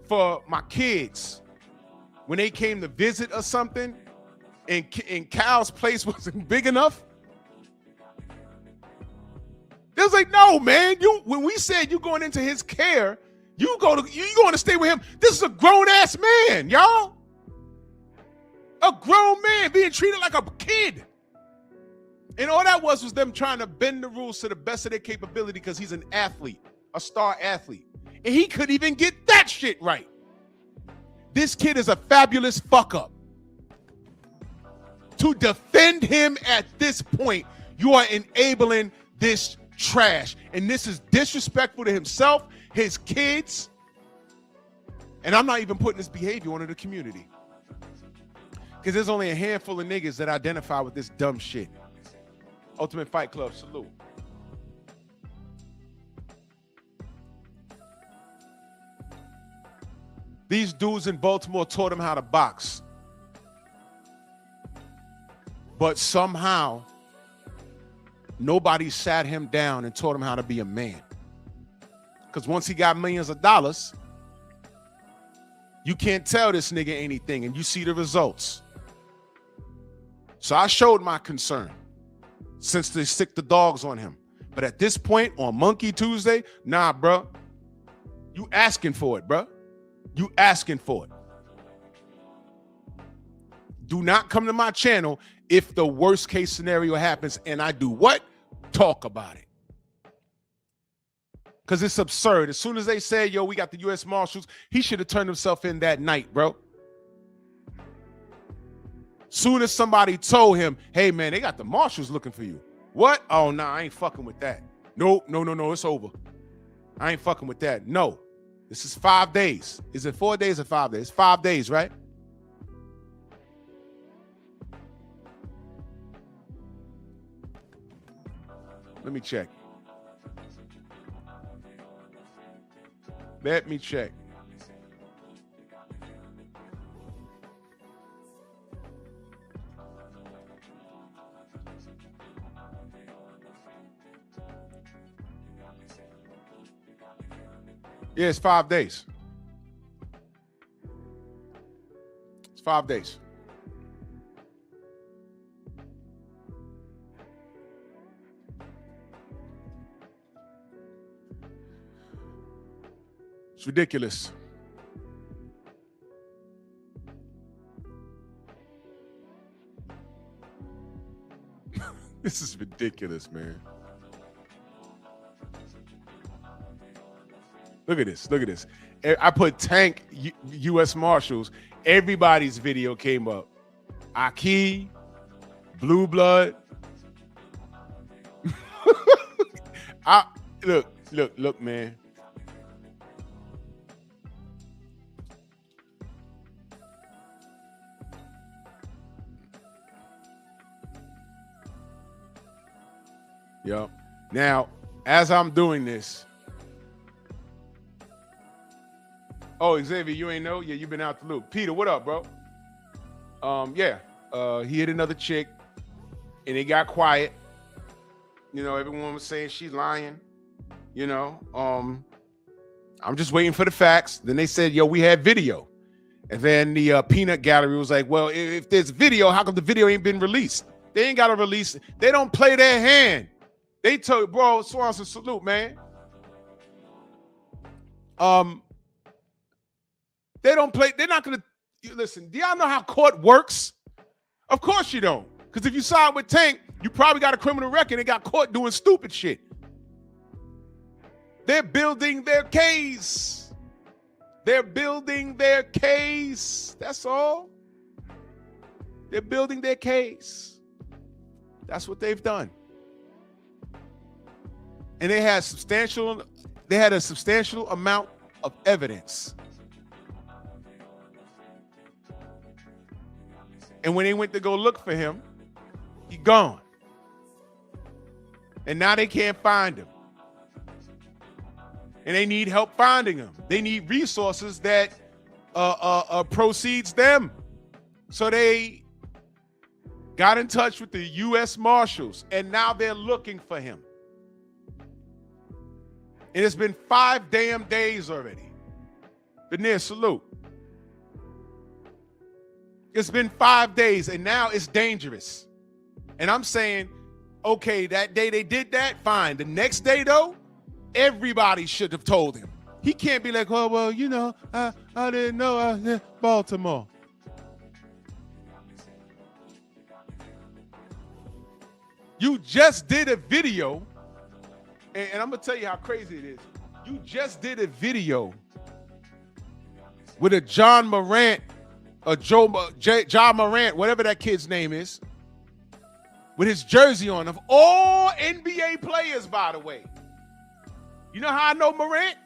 for my kids when they came to visit or something, and Cal's place wasn't big enough. They was like, no, man, when we said you going into his care, you going to stay with him. This is a grown ass man, y'all. A grown man being treated like a kid. And all that was them trying to bend the rules to the best of their capability because he's an athlete, a star athlete. And he couldn't even get that shit right. This kid is a fabulous fuck up. To defend him at this point, you are enabling this trash. And this is disrespectful to himself, his kids. And I'm not even putting this behavior onto the community. Because there's only a handful of niggas that identify with this dumb shit. Ultimate Fight Club, salute. These dudes in Baltimore taught him how to box. But somehow, nobody sat him down and taught him how to be a man. Because once he got millions of dollars, you can't tell this nigga anything, and you see the results. So I showed my concern since they sick the dogs on him. But at this point, on Monkey Tuesday, nah, bro. You asking for it, bro. You asking for it. Do not come to my channel if the worst case scenario happens and I do what? Talk about it. Because it's absurd. As soon as they say, yo, we got the U.S. Marshals, he should have turned himself in that night, bro. Soon as somebody told him, hey, man, they got the Marshals looking for you. What? Oh, nah, I ain't fucking with that. No, it's over. I ain't fucking with that. No. This is 5 days. Is it 4 days or 5 days? 5 days, right? Let me check. Let me check. Yeah, it's 5 days. It's 5 days. It's ridiculous. This is ridiculous, man. Look at this. Look at this. I put Tank U.S. Marshals. Everybody's video came up. Aki, Blue Blood. Look, man. Yep. Now, as I'm doing this, oh, Xavier, you ain't know? Yeah, you been out the loop. Peter, what up, bro? He hit another chick, and it got quiet. You know, everyone was saying she's lying. You know, I'm just waiting for the facts. Then they said, yo, we had video. And then the peanut gallery was like, well, if there's video, how come the video ain't been released? They ain't got to release it. They don't play their hand. They told, bro, Swanson, salute, man. They don't play. They're not going to listen. Do y'all know how court works? Of course you don't. Because if you side with Tank, you probably got a criminal record and got caught doing stupid shit. They're building their case. They're building their case. That's all. They're building their case. That's what they've done. And they had a substantial amount of evidence. And when they went to go look for him, he gone. And now they can't find him. And they need help finding him. They need resources that proceeds them. So they got in touch with the U.S. Marshals, and now they're looking for him. And it's been 5 damn days already. Benir, salute. It's been 5 days, and now it's dangerous. And I'm saying, okay, that day they did that, fine. The next day, though, everybody should have told him. He can't be like, oh, well, you know, I didn't know. Baltimore. You just did a video, and I'm gonna tell you how crazy it is. You just did a video with a John Morant, John Morant, whatever that kid's name is, with his jersey on, of all NBA players, by the way. You know how I know Morant?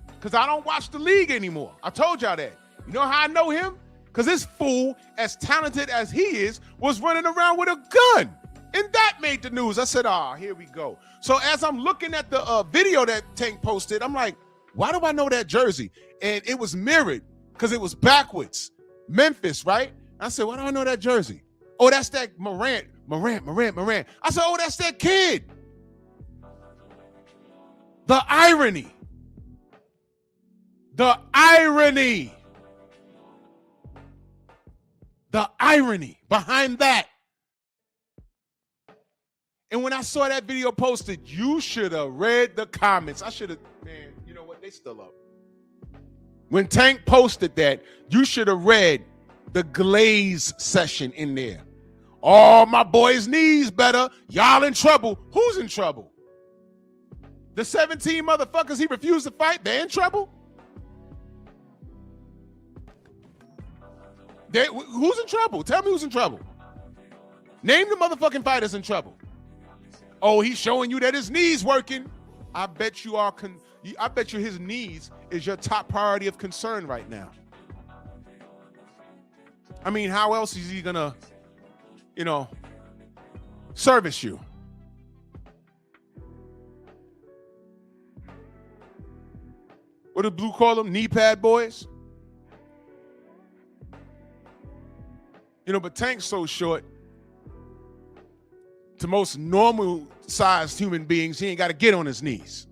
Because I don't watch the league anymore. I told y'all that. You know how I know him? Because this fool, as talented as he is, was running around with a gun. And that made the news. I said, here we go. So as I'm looking at the video that Tank posted, I'm like, why do I know that jersey? And it was mirrored because it was backwards. Memphis, right? I said, why do I know that jersey? Oh, that's that Morant. I said, oh, that's that kid. The irony. The irony. The irony behind that. And when I saw that video posted, you should have read the comments. I should have, man, you know what? They still up. When Tank posted that, you should have read the glaze session in there. Oh, my boy's knees better. Y'all in trouble. Who's in trouble? The 17 motherfuckers he refused to fight, they're in trouble? Who's in trouble? Tell me who's in trouble. Name the motherfucking fighters in trouble. Oh, he's showing you that his knees working. I bet you are. I bet you his knees is your top priority of concern right now. I mean, how else is he gonna, service you? What did Blue call them? Knee pad boys? But Tank's so short. To most normal-sized human beings, he ain't got to get on his knees.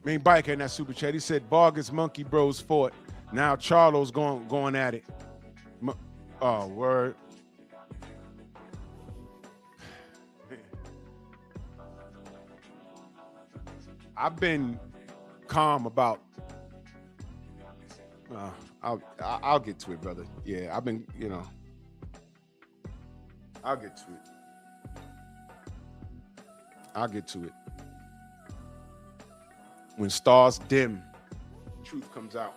Main biker in that super chat, he said Vargas Monkey Bros fought. Now Charlo's going at it. Oh, word. I've been calm about. I'll get to it, brother. Yeah, I've been, I'll get to it. I'll get to it. When stars dim, truth comes out.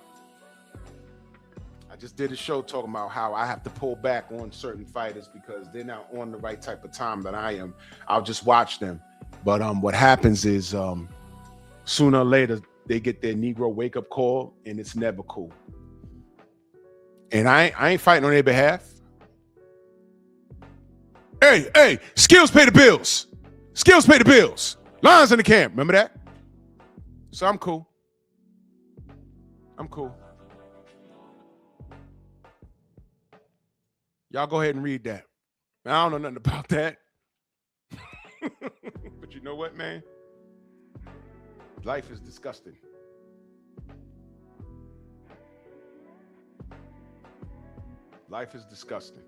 I just did a show talking about how I have to pull back on certain fighters because they're not on the right type of time that I am. I'll just watch them. But what happens is sooner or later, they get their Negro wake-up call, and it's never cool. And I ain't fighting on their behalf. Hey, skills pay the bills. Skills pay the bills. Lions in the camp. Remember that? So I'm cool. Y'all go ahead and read that. I don't know nothing about that. But you know what, man? Life is disgusting. Life is disgusting.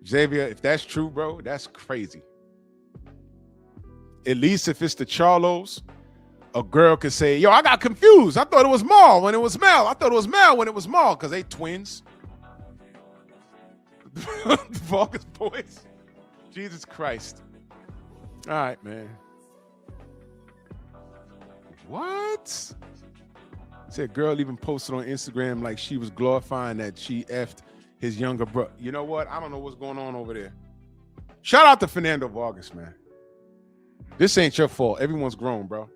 Xavier, if that's true, bro, that's crazy. At least if it's the Charlos, a girl could say, yo, I got confused. I thought it was Maul when it was Mel. I thought it was Mel when it was Maul because they twins. The Vargas boys. Jesus Christ. All right, man. What? Said girl even posted on Instagram like she was glorifying that she effed his younger brother. You know what? I don't know what's going on over there. Shout out to Fernando Vargas, man. This ain't your fault. Everyone's grown, bro.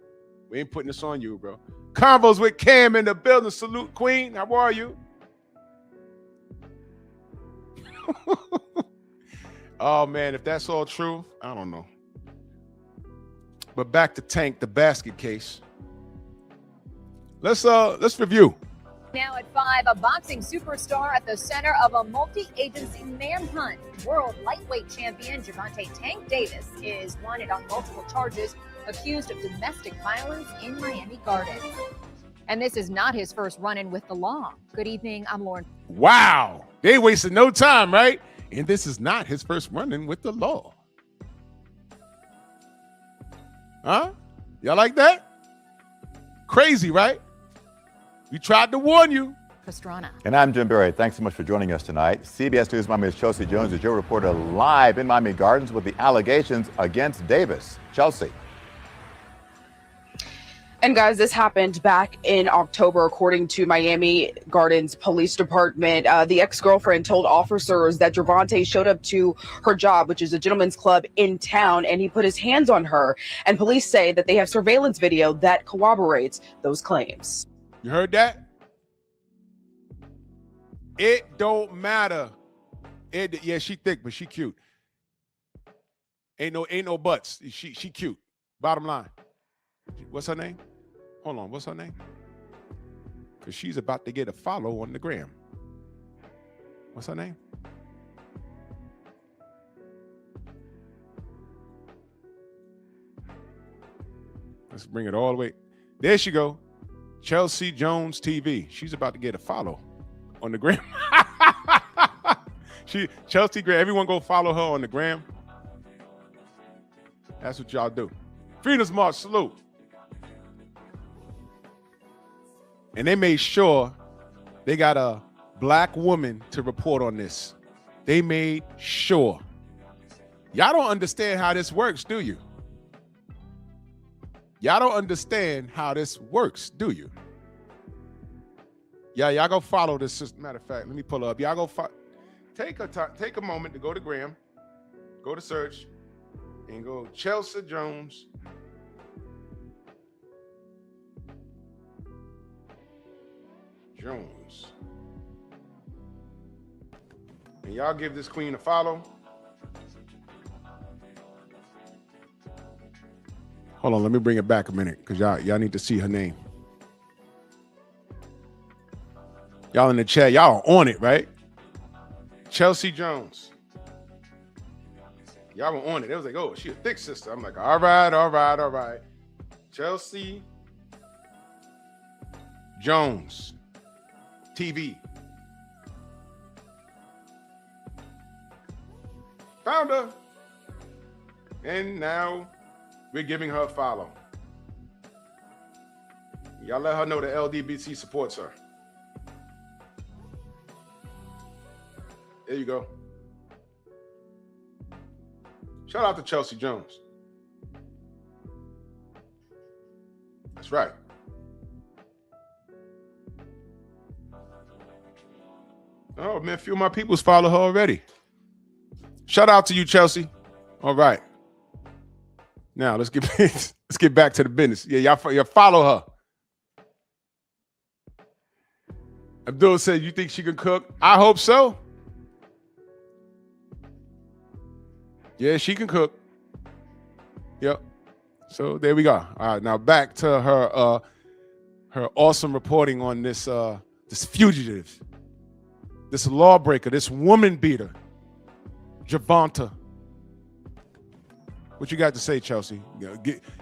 We ain't putting this on you, bro. Convos with Cam in the building. Salute, Queen. How are you? Oh, man, if that's all true, I don't know. But back to Tank, the basket case. Let's review. Now at 5, a boxing superstar at the center of a multi-agency manhunt. World lightweight champion Gervonta Tank Davis is wanted on multiple charges, accused of domestic violence in Miami Gardens. And this is not his first run-in with the law. Good evening, I'm Lauren. Wow, they wasted no time, right? And this is not his first run-in with the law. Huh? Y'all like that? Crazy, right? We tried to warn you. Pastrana. And I'm Jim Berry. Thanks so much for joining us tonight. CBS News Miami's Chelsea Jones is your reporter live in Miami Gardens with the allegations against Davis. Chelsea. And guys, this happened back in October, according to Miami Gardens Police Department. The ex-girlfriend told officers that Gervonta showed up to her job, which is a gentleman's club in town, and he put his hands on her. And police say that they have surveillance video that corroborates those claims. You heard that? It don't matter. Yeah, she thick, but she cute. Ain't no butts. She cute. Bottom line. What's her name? Hold on, what's her name? Because she's about to get a follow on the gram. What's her name? Let's bring it all the way. There she go. Chelsea Jones TV. She's about to get a follow on the gram. Chelsea Gram. Everyone go follow her on the gram. That's what y'all do. Freedom's March, salute. And they made sure they got a black woman to report on this. They made sure. Y'all don't understand how this works, do you? Y'all don't understand how this works, do you? Yeah, y'all go follow this. Matter of fact, let me pull up. Y'all go take a moment to go to Gram, go to search, and go Chelsea Jones. And y'all give this queen a follow. Hold on, let me bring it back a minute because y'all need to see her name. Y'all in the chat, y'all on it, right? Chelsea Jones. Y'all were on it. It was like, oh, she a thick sister. I'm like, all right. Chelsea Jones TV. Found her. And now we're giving her a follow. Y'all let her know the LDBC supports her. There you go. Shout out to Chelsea Jones. That's right. Oh, man, a few of my peoples follow her already. Shout out to you, Chelsea. All right. Now, let's get back to the business. Yeah, y'all follow her. Abdul said, you think she can cook? I hope so. Yeah, she can cook. Yep. So there we go. All right, now back to her awesome reporting on this fugitive, this lawbreaker, this woman beater, Gervonta. What you got to say, Chelsea?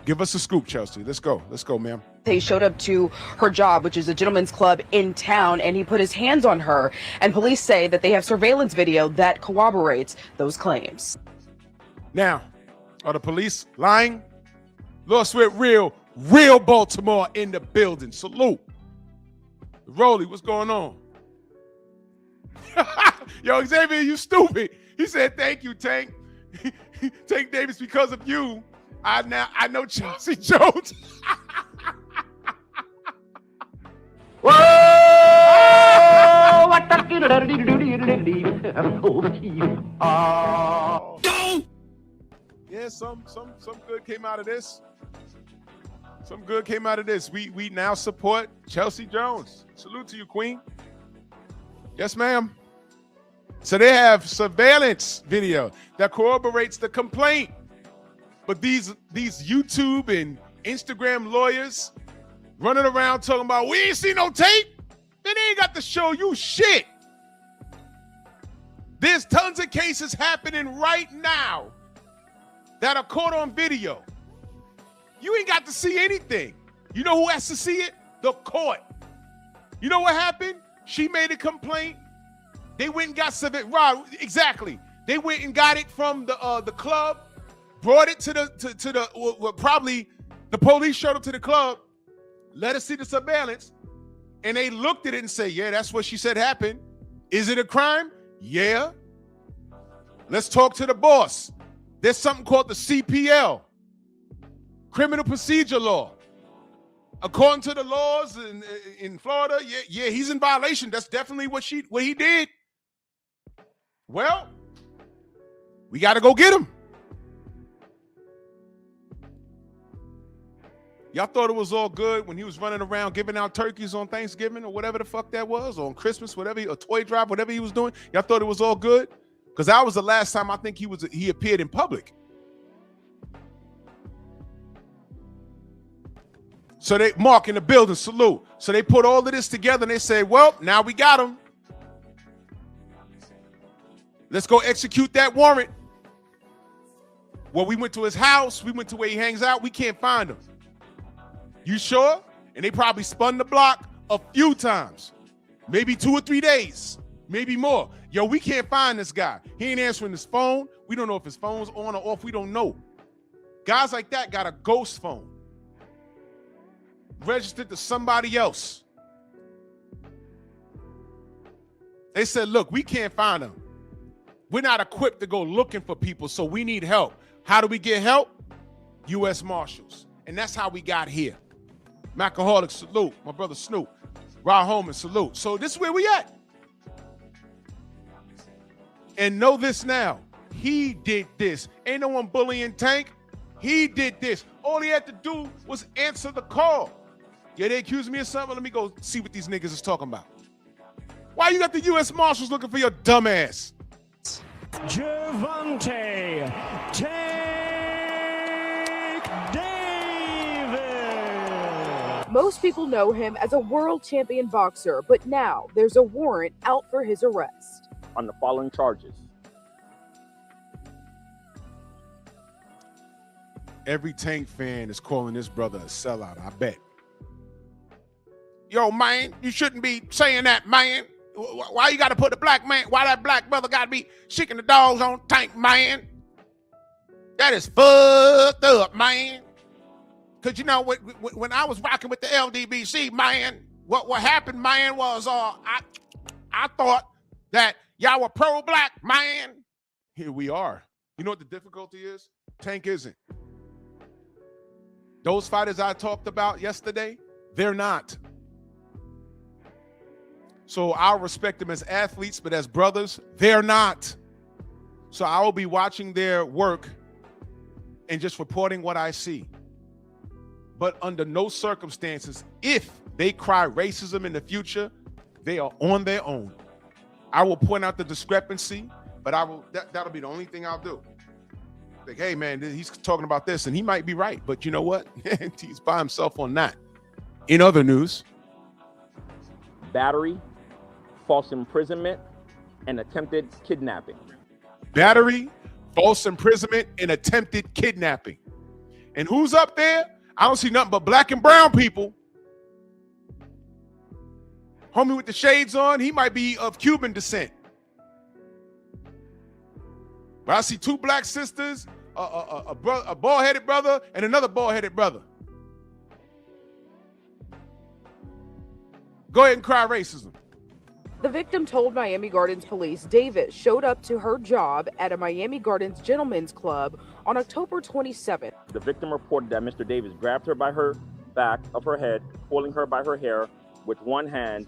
Give us a scoop, Chelsea. Let's go, ma'am. They showed up to her job, which is a gentleman's club in town, and he put his hands on her. And police say that they have surveillance video that corroborates those claims. Now, are the police lying? Lost with real Baltimore in the building. Salute. Rolly, what's going on? Yo, Xavier, you stupid. He said, thank you, Tank. Tank Davis, because of you, I know Chelsea Jones. Yeah, some good came out of this. Some good came out of this. We now support Chelsea Jones. Salute to you, Queen. Yes, ma'am. So they have surveillance video that corroborates the complaint. But these YouTube and Instagram lawyers running around talking about, we ain't seen no tape. They ain't got to show you shit. There's tons of cases happening right now that are caught on video. You ain't got to see anything. You know who has to see it? The court. You know what happened? She made a complaint. They went and got right, exactly. They went and got it from the club, brought it to the probably the police showed up to the club, let us see the surveillance, And they looked at it and say, yeah, that's what she said happened. Is it a crime? Yeah. Let's talk to the boss. There's something called the CPL, Criminal Procedure Law. According to the laws in Florida, yeah, he's in violation. That's definitely what he did. Well, we got to go get him. Y'all thought it was all good when he was running around giving out turkeys on Thanksgiving or whatever the fuck that was, or on Christmas, whatever, a toy drive, whatever he was doing. Y'all thought it was all good? Because that was the last time I think he appeared in public. So they mark in the building, salute. So they put all of this together and they say, well, now we got him. Let's go execute that warrant. Well, we went to his house. We went to where he hangs out. We can't find him. You sure? And they probably spun the block a few times, maybe 2 or 3 days, maybe more. Yo, we can't find this guy. He ain't answering his phone. We don't know if his phone's on or off. We don't know. Guys like that got a ghost phone registered to somebody else. They said, look, we can't find him. We're not equipped to go looking for people, so we need help. How do we get help? U.S. Marshals. And that's how we got here. Macaholic, salute. My brother Snoop. Rod Holman, salute. So this is where we at. And know this now. He did this. Ain't no one bullying Tank. He did this. All he had to do was answer the call. Yeah, they accused me of something. Let me go see what these niggas is talking about. Why you got the U.S. Marshals looking for your dumb ass? Gervonta Tank Davis. Most people know him as a world champion boxer, but now there's a warrant out for his arrest. On the following charges. Every Tank fan is calling this brother a sellout, I bet. Yo, man, you shouldn't be saying that, man. Why you got to put the black man, why that black brother got to be shaking the dogs on Tank, man? That is fucked up, man. Because, you know, when I was rocking with the LDBC, man, what happened, man, was I thought that y'all were pro-black, man. Here we are. You know what the difficulty is? Tank isn't. Those fighters I talked about yesterday, they're not. So I'll respect them as athletes, but as brothers, they're not. So I will be watching their work and just reporting what I see. But under no circumstances, if they cry racism in the future, they are on their own. I will point out the discrepancy, but that'll be the only thing I'll do. Like, hey man, he's talking about this and he might be right, but you know what? He's by himself on that. In other news, Battery, false imprisonment, and attempted kidnapping. Battery, false imprisonment, and attempted kidnapping. And who's up there? I don't see nothing but black and brown people. Homie with the shades on, he might be of Cuban descent. But I see 2 black sisters, a bald-headed brother, and another bald-headed brother. Go ahead and cry racism. The victim told Miami Gardens police Davis showed up to her job at a Miami Gardens gentlemen's club on October 27th. The victim reported that Mr. Davis grabbed her by her back of her head, pulling her by her hair with one hand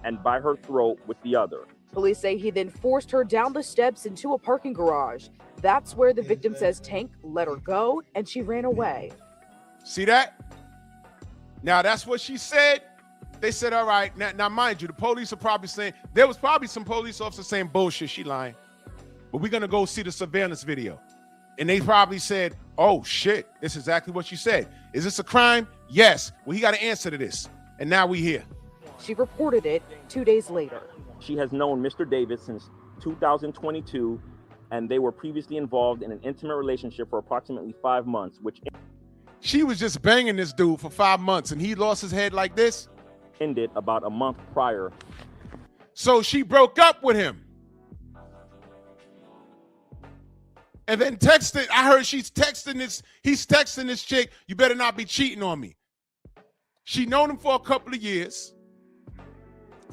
and by her throat with the other. Police say he then forced her down the steps into a parking garage. That's where the victim says Tank let her go and she ran away. See that? Now that's what she said. They said, all right, now mind you, the police are probably saying, there was probably some police officers saying bullshit, she lying. But we're gonna go see the surveillance video. And they probably said, oh shit, this is exactly what she said. Is this a crime? Yes. Well, he got to answer to this. And now we here. She reported it 2 days later. She has known Mr. Davis since 2022, and they were previously involved in an intimate relationship for approximately 5 months, which she was just banging this dude for 5 months and he lost his head like this? Ended about a month prior. So she broke up with him. And then texted, I heard he's texting this chick, you better not be cheating on me. She known him for a couple of years.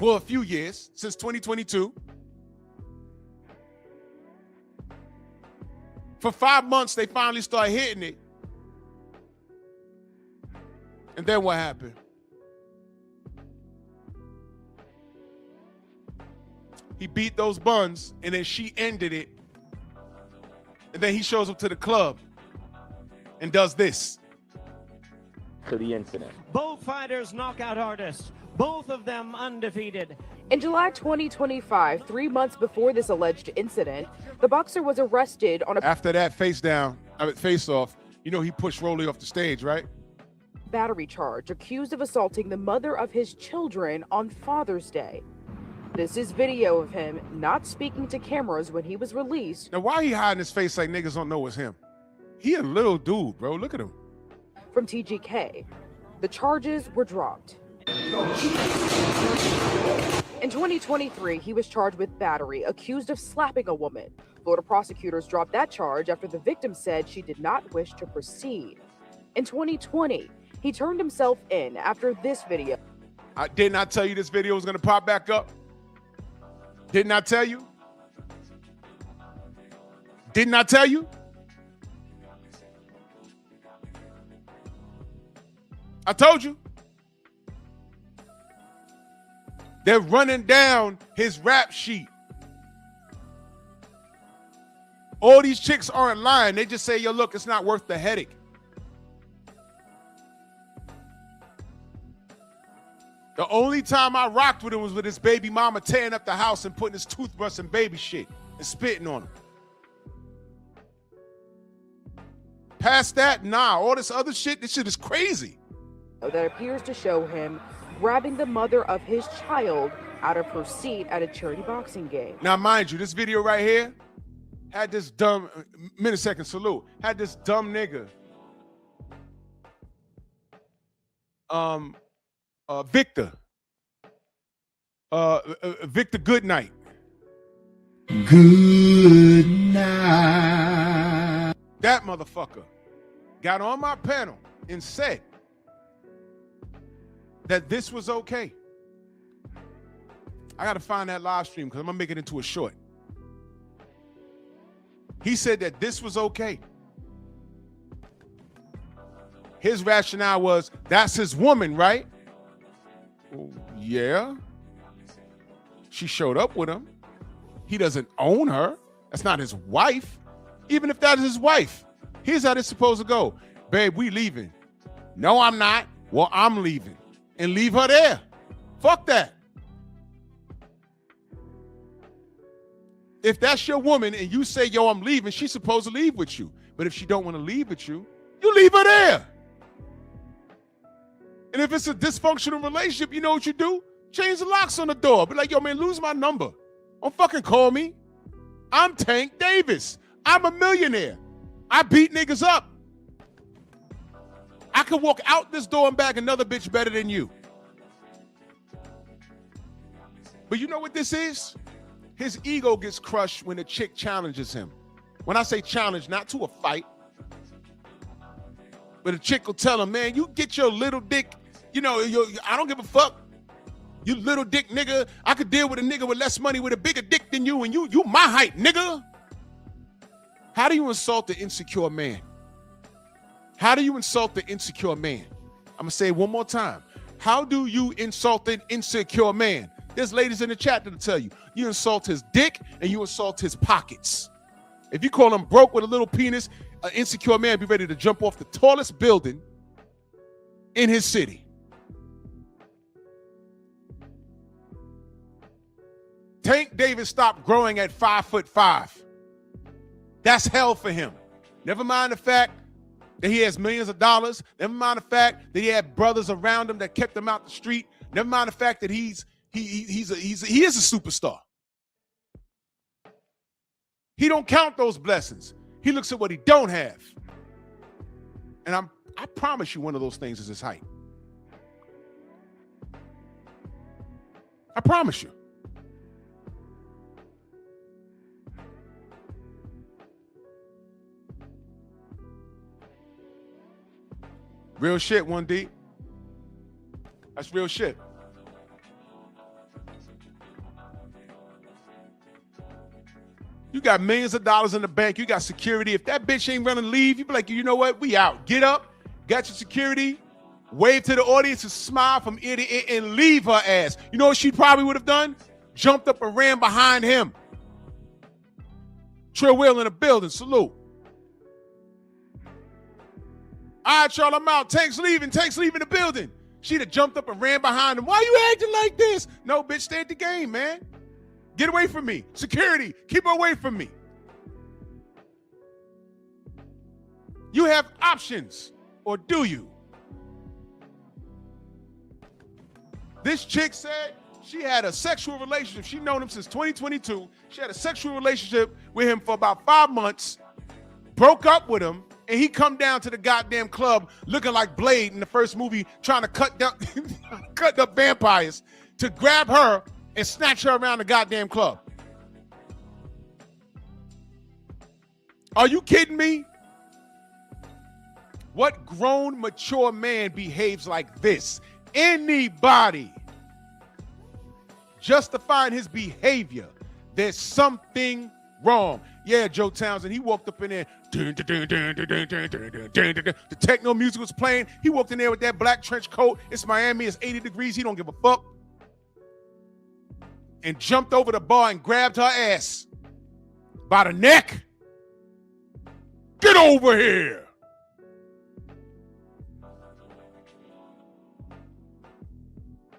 for a few years, since 2022. For 5 months, they finally started hitting it. And then what happened? He beat those buns, and then she ended it. And then he shows up to the club and does this. To the incident. Both fighters knockout artists, both of them undefeated. In July 2025, 3 months before this alleged incident, the boxer was arrested on a After that face off, you know he pushed Rolly off the stage, right? battery charge, accused of assaulting the mother of his children on Father's Day. This is video of him not speaking to cameras when he was released. Now, why he hiding his face like niggas don't know it's him? He a little dude, bro. Look at him. From TGK. The charges were dropped. In 2023, he was charged with battery, accused of slapping a woman. Florida prosecutors dropped that charge after the victim said she did not wish to proceed. In 2020, he turned himself in after this video. I did not tell you this video was going to pop back up. Didn't I tell you? Didn't I tell you? I told you. They're running down his rap sheet. All these chicks aren't lying. They just say, yo, look, it's not worth the headache. The only time I rocked with him was with his baby mama tearing up the house and putting his toothbrush and baby shit and spitting on him. Past that, nah. All this other shit, this shit is crazy. That appears to show him grabbing the mother of his child out of her seat at a charity boxing game. Now, mind you, this video right here had this dumb, millisecond salute, had this dumb nigga, Victor Goodnight. Good night. That motherfucker got on my panel and said that this was okay. I got to find that live stream because I'm going to make it into a short. He said that this was okay. His rationale was, that's his woman, right? Well, yeah. She showed up with him. He doesn't own her. That's not his wife. Even if that is his wife, here's how this supposed to go. Babe, we leaving. No, I'm not. Well, I'm leaving. And leave her there. Fuck that. If that's your woman and you say, yo, I'm leaving, she's supposed to leave with you. But if she don't want to leave with you, you leave her there. And if it's a dysfunctional relationship, you know what you do? Change the locks on the door. Be like, yo, man, lose my number. Don't fucking call me. I'm Tank Davis. I'm a millionaire. I beat niggas up. I could walk out this door and back another bitch better than you. But you know what this is? His ego gets crushed when a chick challenges him. When I say challenge, not to a fight, but a chick will tell him, man, you get your little dick, you know, I don't give a fuck. You little dick nigga. I could deal with a nigga with less money with a bigger dick than you, and you my height, nigga. How do you insult the insecure man? How do you insult the insecure man? I'm gonna say it one more time. How do you insult an insecure man? There's ladies in the chat that'll tell you. You insult his dick and you insult his pockets. If you call him broke with a little penis, an insecure man be ready to jump off the tallest building in his city. Tank Davis stopped growing at 5'5". That's hell for him. Never mind the fact that he has millions of dollars. Never mind the fact that he had brothers around him that kept him out the street. Never mind the fact that he is a superstar. He don't count those blessings. He looks at what he don't have. And I promise you one of those things is his height. I promise you. Real shit, 1D. That's real shit. You got millions of dollars in the bank. You got security. If that bitch ain't running leave, you be like, you know what? We out. Get up, got your security, wave to the audience and smile from ear to ear and leave her ass. You know what she probably would have done? Jumped up and ran behind him. Trill Will in the building. Salute. All right, y'all, I'm out. Tank's leaving the building. She'd have jumped up and ran behind him. Why you acting like this? No, bitch, stay at the game, man. Get away from me. Security, keep her away from me. You have options, or do you? This chick said she had a sexual relationship. She known him since 2022. She had a sexual relationship with him for about 5 months, broke up with him, and he come down to the goddamn club looking like Blade in the first movie, trying to cut up vampires to grab her and snatch her around the goddamn club. Are you kidding me? What grown, mature man behaves like this? Anybody justifying his behavior, there's something wrong. Yeah, Joe Townsend, he walked up in there. The techno music was playing. He walked in there with that black trench coat. It's Miami. It's 80 degrees. He don't give a fuck. And jumped over the bar and grabbed her ass by the neck. Get over here.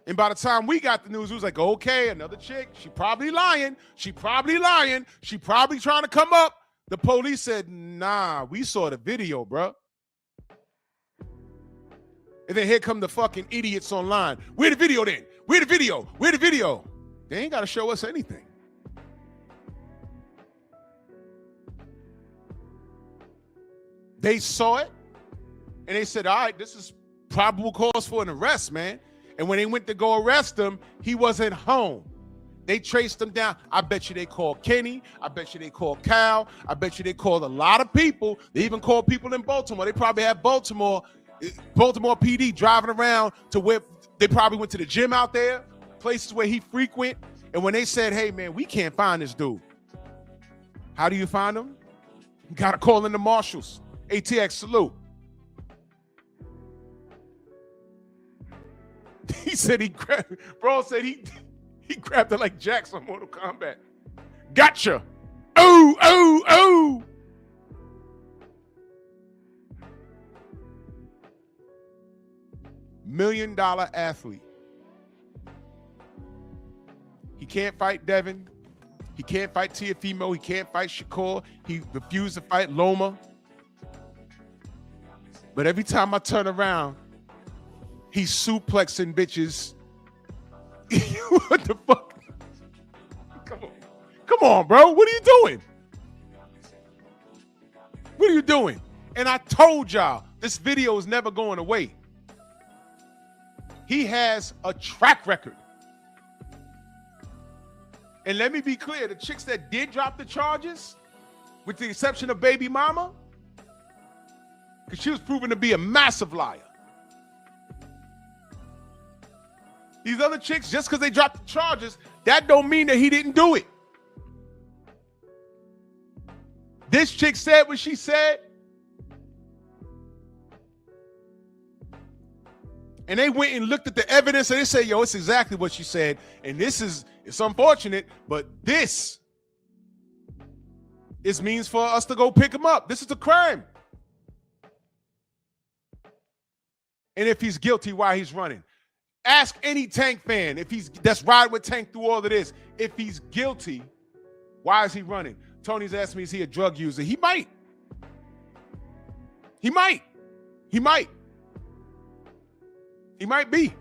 And by the time we got the news, it was like, okay, another chick. She probably lying. She probably lying. She probably trying to come up. The police said, nah, we saw the video, bro. And then here come the fucking idiots online. Where the video then? Where the video? Where the video? They ain't got to show us anything. They saw it, and they said, all right, this is probable cause for an arrest, man. And when they went to go arrest him, he wasn't home. They traced him down. I bet you they called Kenny. I bet you they called Cal. I bet you they called a lot of people. They even called people in Baltimore. They probably had Baltimore PD driving around to where they probably went to the gym out there, places where he frequent. And when they said, hey, man, we can't find this dude. How do you find him? You got to call in the marshals. ATX, salute. He said he grabbed her like Jax on Mortal Kombat. Gotcha. Oh, oh, oh. $1 million athlete. He can't fight Devin. He can't fight Tiafimo. He can't fight Shakur. He refused to fight Loma. But every time I turn around, he's suplexing bitches. What the fuck? Come on, bro. What are you doing? What are you doing? And I told y'all, this video is never going away. He has a track record. And let me be clear, the chicks that did drop the charges, with the exception of Baby Mama, because she was proven to be a massive liar. These other chicks, just because they dropped the charges, that don't mean that he didn't do it. This chick said what she said. And they went and looked at the evidence and they say, yo, it's exactly what she said. And it's unfortunate, but this is means for us to go pick him up. This is a crime. And if he's guilty, why he's running. Ask any Tank fan that's riding with Tank through all of this. If he's guilty, why is he running? Tony's asking me, is he a drug user? He might. He might. He might. He might be.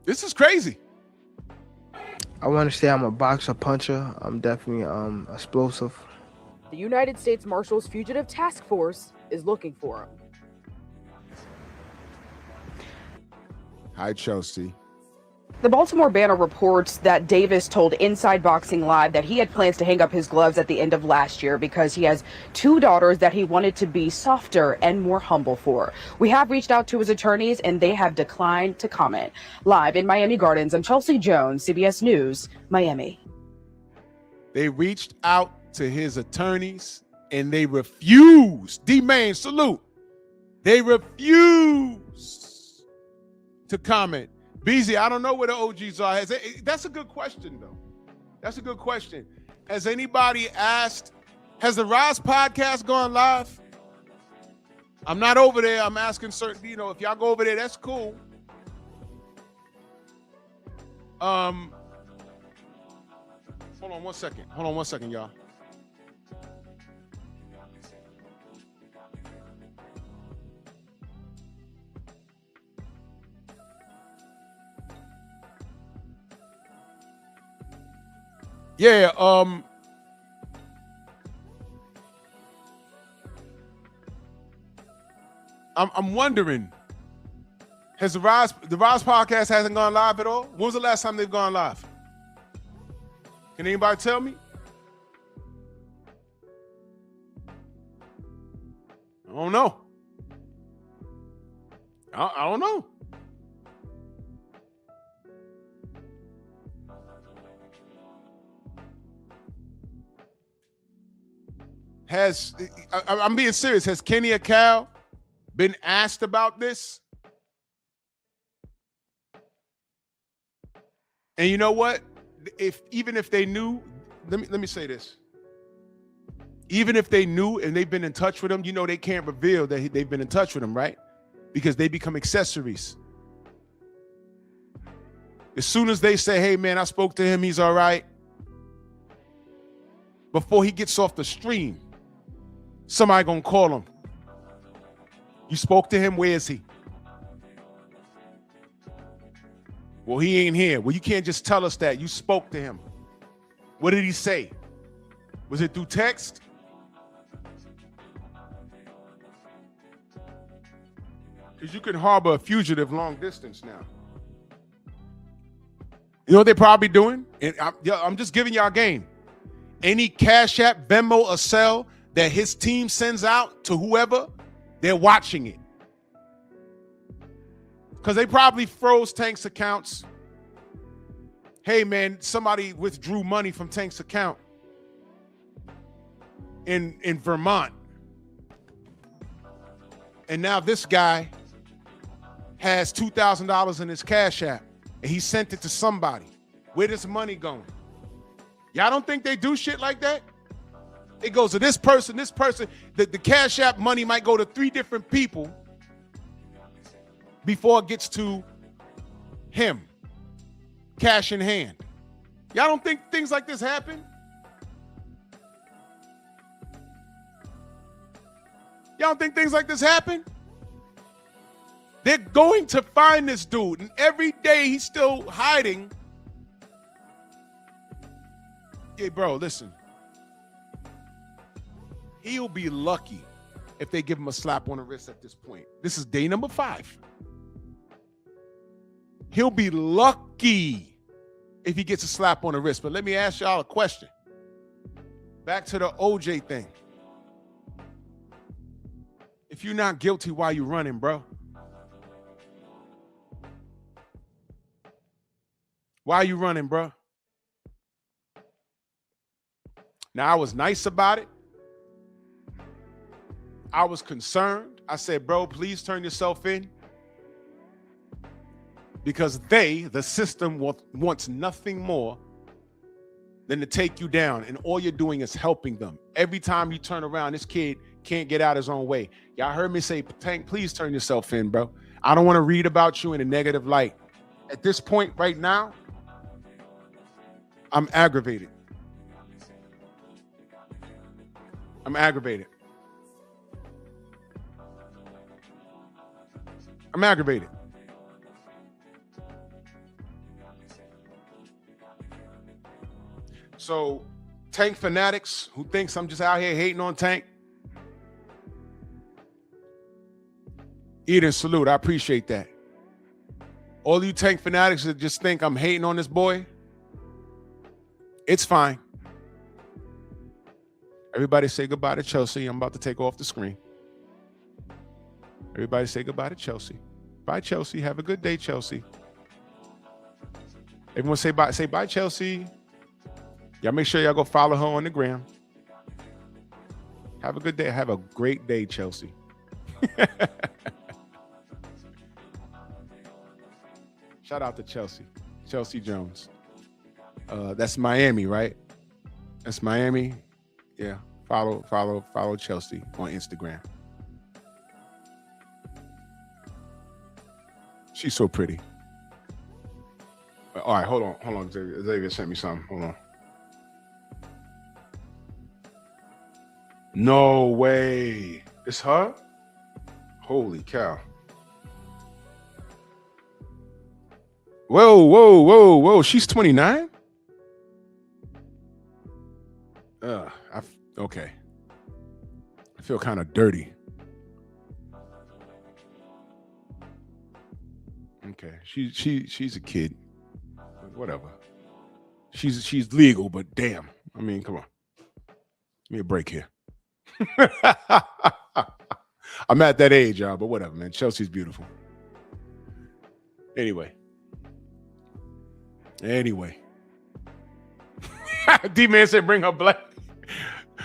This is crazy. I want to say I'm a boxer, puncher. I'm definitely explosive. The United States Marshals Fugitive Task Force is looking for him. Hi, Chelsea. The Baltimore Banner reports that Davis told Inside Boxing Live that he had plans to hang up his gloves at the end of last year because he has 2 daughters that he wanted to be softer and more humble for. We have reached out to his attorneys and they have declined to comment. Live in Miami Gardens, I'm Chelsea Jones, CBS News, Miami. They reached out to his attorneys and they refused. D-Main, salute. They refused to comment. BZ, I don't know where the OGs are. That's a good question, though. That's a good question. Has anybody asked, has the Rise podcast gone live? I'm not over there. I'm asking certain, if y'all go over there, that's cool. Hold on one second, y'all. Yeah, I'm wondering, has the Rise podcast hasn't gone live at all? When was the last time they've gone live? Can anybody tell me? I don't know. I don't know. I'm being serious. Has Kenny Cal been asked about this? And you know what? Even if they knew, let me say this. Even if they knew and they've been in touch with him, they can't reveal that they've been in touch with him, right? Because they become accessories. As soon as they say, hey, man, I spoke to him, he's all right. Before he gets off the stream, somebody gonna call him. You spoke to him, where is he? Well, he ain't here. Well, you can't just tell us that. You spoke to him. What did he say? Was it through text? Because you can harbor a fugitive long distance now. You know what they're probably doing? And I'm just giving y'all game. Any Cash App, Venmo, or Zelle that his team sends out to whoever, they're watching it. Because they probably froze Tank's accounts. Hey, man, somebody withdrew money from Tank's account in Vermont. And now this guy has $2,000 in his Cash App, and he sent it to somebody. Where does the money going? Y'all don't think they do shit like that? It goes to this person. The Cash App money might go to 3 different people before it gets to him, cash in hand. Y'all don't think things like this happen? Y'all don't think things like this happen? They're going to find this dude, and every day he's still hiding. Hey, bro, listen. He'll be lucky if they give him a slap on the wrist at this point. This is day number 5. He'll be lucky if he gets a slap on the wrist. But let me ask y'all a question. Back to the OJ thing. If you're not guilty, why you running, bro? Why are you running, bro? Now, I was nice about it. I was concerned. I said, bro, please turn yourself in. Because the system, wants nothing more than to take you down. And all you're doing is helping them. Every time you turn around, this kid can't get out his own way. Y'all heard me say, Tank, please turn yourself in, bro. I don't want to read about you in a negative light. At this point right now, I'm aggravated. I'm aggravated. So, Tank fanatics who thinks I'm just out here hating on Tank, Eden, salute. I appreciate that. All you Tank fanatics that just think I'm hating on this boy, it's fine. Everybody say goodbye to Chelsea. I'm about to take off the screen. Everybody say goodbye to Chelsea. Bye, Chelsea. Have a good day, Chelsea. Everyone say bye. Say bye, Chelsea. Y'all make sure y'all go follow her on the gram. Have a good day. Have a great day, Chelsea. Shout out to Chelsea. Chelsea Jones. That's Miami, right? That's Miami. Yeah. Follow Chelsea on Instagram. She's so pretty. All right, hold on. Xavier sent me something. Hold on. No way. It's her? Holy cow. Whoa. She's 29? Okay. I feel kind of dirty. Okay. She's a kid. Whatever. She's legal, but damn. I mean, come on. Give me a break here. I'm at that age, y'all, but whatever, man. Chelsea's beautiful. Anyway. D-Man said bring her black.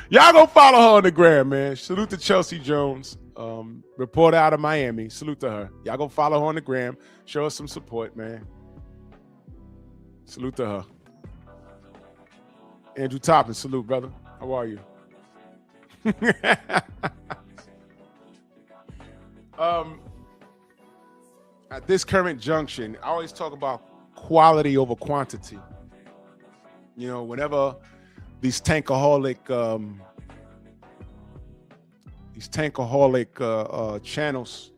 Y'all go follow her on the gram, man. Salute to Chelsea Jones, reporter out of Miami. Salute to her. Y'all go follow her on the gram. Show us some support, man. Salute to her. Andrew Toppin, salute, brother. How are you? At this current junction, I always talk about quality over quantity. You know, whenever these tankaholic channels,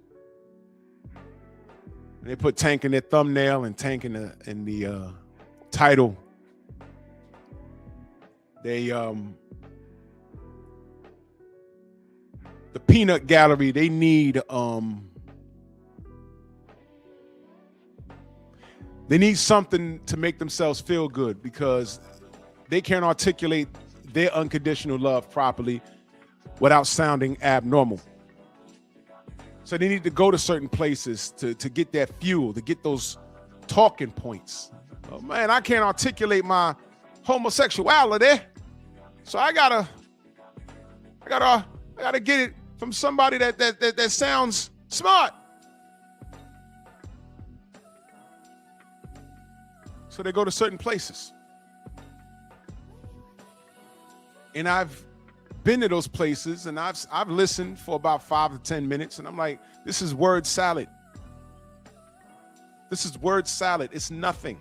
they put Tank in their thumbnail and Tank in the title. They the peanut gallery, they need something to make themselves feel good because they can't articulate their unconditional love properly without sounding abnormal. So they need to go to certain places to get that fuel, to get those talking points. Oh, man, I can't articulate my homosexuality, so I gotta get it from somebody that sounds smart. So they go to certain places. And I've been to those places and I've listened for about 5 to 10 minutes and I'm like, this is word salad. This is word salad. It's nothing.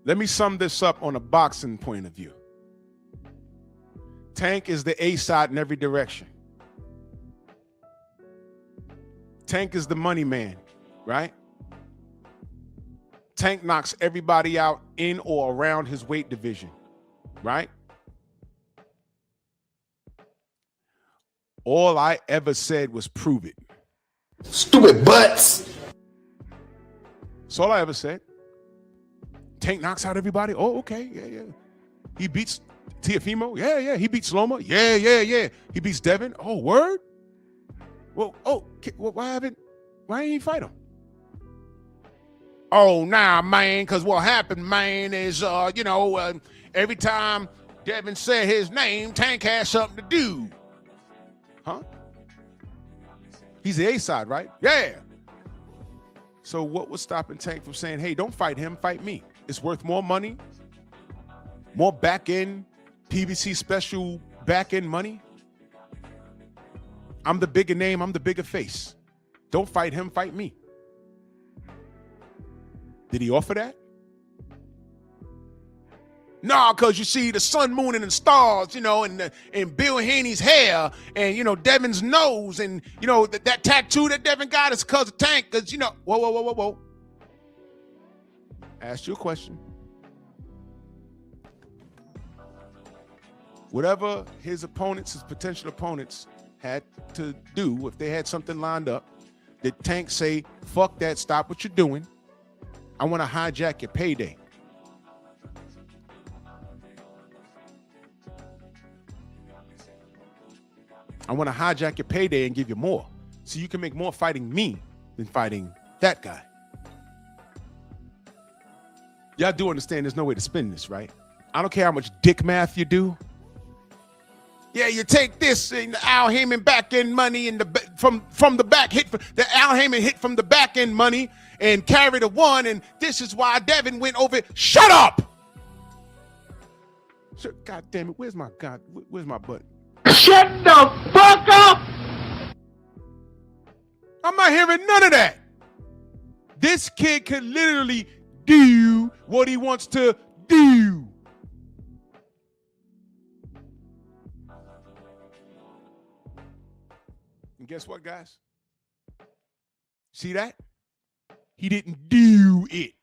Let me sum this up on a boxing point of view. Tank is the A side in every direction. Tank is the money man, right? Tank knocks everybody out in or around his weight division, right? All I ever said was prove it. Stupid butts. That's all I ever said. Tank knocks out everybody. Oh, okay. Yeah. He beats Teofimo. Yeah. He beats Loma. Yeah. He beats Devin. Oh, word? Well, why ain't he fight him? Oh, nah, man, because what happened, man, is, every time Devin said his name, Tank has something to do. Huh? He's the A-side, right? Yeah. So what was stopping Tank from saying, hey, don't fight him, fight me? It's worth more money, more back-end, PBC special back-end money. I'm the bigger name, I'm the bigger face. Don't fight him, fight me. Did he offer that? No, because you see the sun, moon, and the stars, and Bill Haney's hair, and, Devin's nose, and, that tattoo that Devin got is because of Tank, because, whoa. Ask you a question. Whatever his potential opponents had to do, if they had something lined up, Did Tank say, fuck that, stop what you're doing? I want to hijack your payday. I want to hijack your payday and give you more. So you can make more fighting me than fighting that guy. Y'all do understand there's no way to spin this, right? I don't care how much dick math you do. Yeah, you take this and Al Heyman back end money and from the back hit the Al Heyman hit from the back end money and carry the one, and this is why Devin went over. Shut up! God damn it! Where's my button? Shut the fuck up! I'm not hearing none of that. This kid can literally do what he wants to do. And guess what, guys? See that? He didn't do it.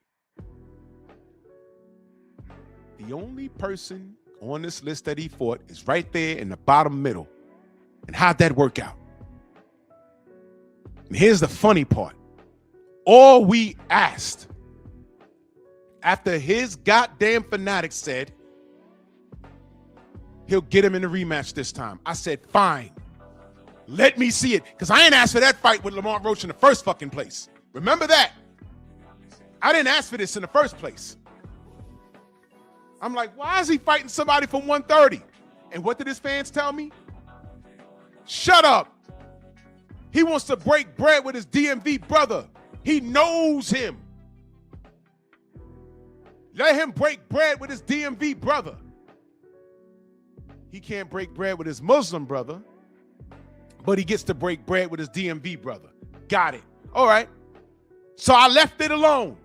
The only person on this list that he fought is right there in the bottom middle. And how'd that work out? And here's the funny part. All we asked after his goddamn fanatics said he'll get him in the rematch this time, I said, fine. Let me see it. Because I ain't asked for that fight with Lamont Roach in the first fucking place. Remember that. I didn't ask for this in the first place. I'm like, why is he fighting somebody from 130? And what did his fans tell me? Shut up. He wants to break bread with his DMV brother. He knows him. Let him break bread with his DMV brother. He can't break bread with his Muslim brother, but he gets to break bread with his DMV brother. Got it. All right. So I left it alone.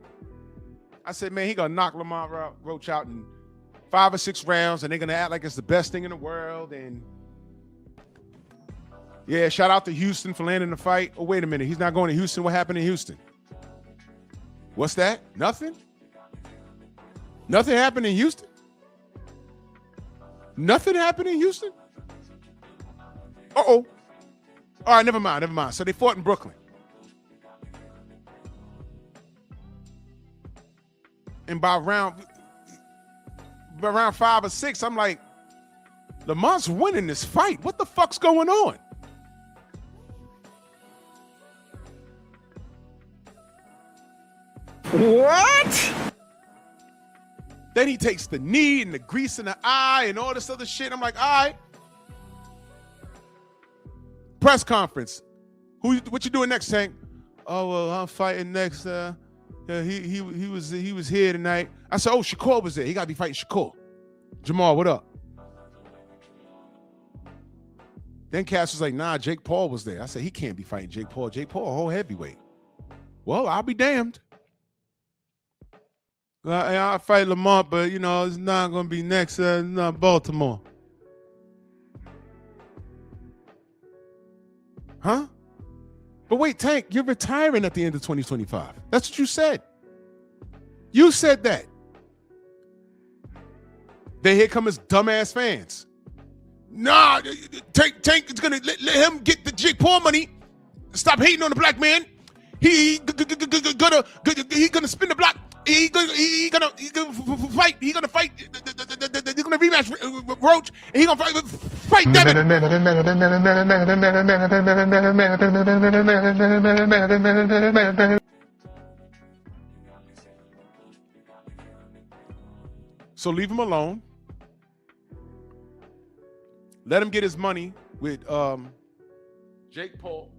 I said, man, he going to knock Lamont Roach out in 5 or 6 rounds, and they're going to act like it's the best thing in the world. And yeah, shout out to Houston for landing the fight. Oh, wait a minute. He's not going to Houston. What happened in Houston? What's that? Nothing? Nothing happened in Houston? Nothing happened in Houston? Uh-oh. All right, never mind. So they fought in Brooklyn. And by round 5 or 6, I'm like, Lamont's winning this fight. What the fuck's going on? What? Then he takes the knee and the grease in the eye and all this other shit. I'm like, all right. Press conference. What you doing next, Tank? Oh, well, I'm fighting next. He was here tonight. I said, oh, Shakur was there. He got to be fighting Shakur. Jamal, what up? Then Cass was like, nah, Jake Paul was there. I said, he can't be fighting Jake Paul. Jake Paul, a whole heavyweight. Well, I'll be damned. I'll fight Lamont, but, you know, it's not going to be next Baltimore. Huh? But wait, Tank, you're retiring at the end of 2025. That's what you said. You said that. Then here come his dumbass fans. Nah, Tank is going to let him get the Jake Paul money. Stop hating on the black man. He gonna spin the block. He gonna fight. He gonna fight. He's gonna rematch Roach. And he gonna fight Devin. So leave him alone. Let him get his money with Jake Paul.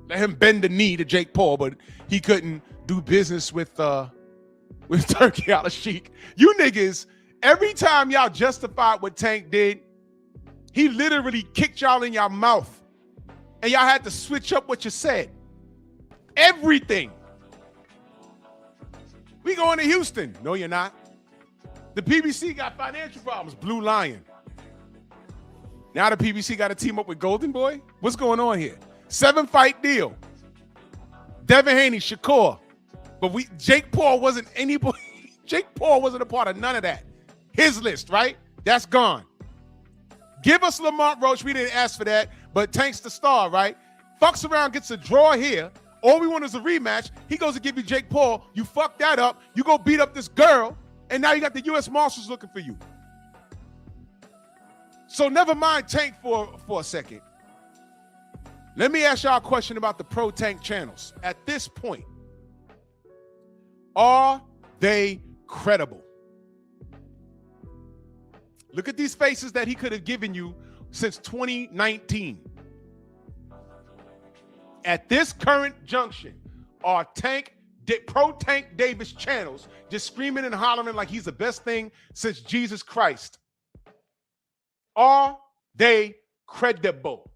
Let him bend the knee to Jake Paul, but he couldn't do business with Turkey Al-Sheikh. You niggas, every time y'all justified what Tank did, he literally kicked y'all in your mouth. And y'all had to switch up what you said. Everything. We going to Houston. No, you're not. The PBC got financial problems. Blue Lion. Now the PBC got to team up with Golden Boy? What's going on here? 7-fight deal. Devin Haney, Shakur. But Jake Paul wasn't anybody. Jake Paul wasn't a part of none of that. His list, right? That's gone. Give us Lamont Roach. We didn't ask for that, but Tank's the star, right? Fucks around, gets a draw here All we want is a rematch. He goes to give you Jake Paul. You fuck that up. You go beat up this girl, and now you got the U.S. Marshals looking for you. So never mind Tank for a second. Let me ask y'all a question about the Pro Tank channels. At this point, are they credible? Look at these faces that he could have given you since 2019. At this current junction, are Pro Tank Davis channels just screaming and hollering like he's the best thing since Jesus Christ? Are they credible?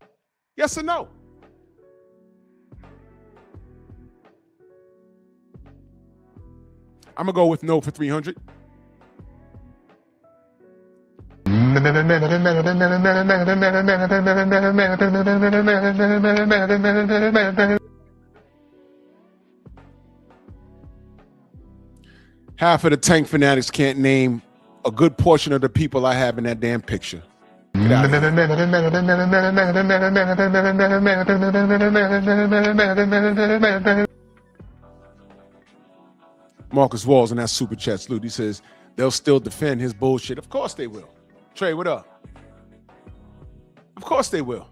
Yes or no? I'm going to go with no for 300. Half of the Tank fanatics can't name a good portion of the people I have in that damn picture. Get out of here. Marcus Walls in that super chat salute. He says they'll still defend his bullshit. Of course they will. Trey, what up? Of course they will.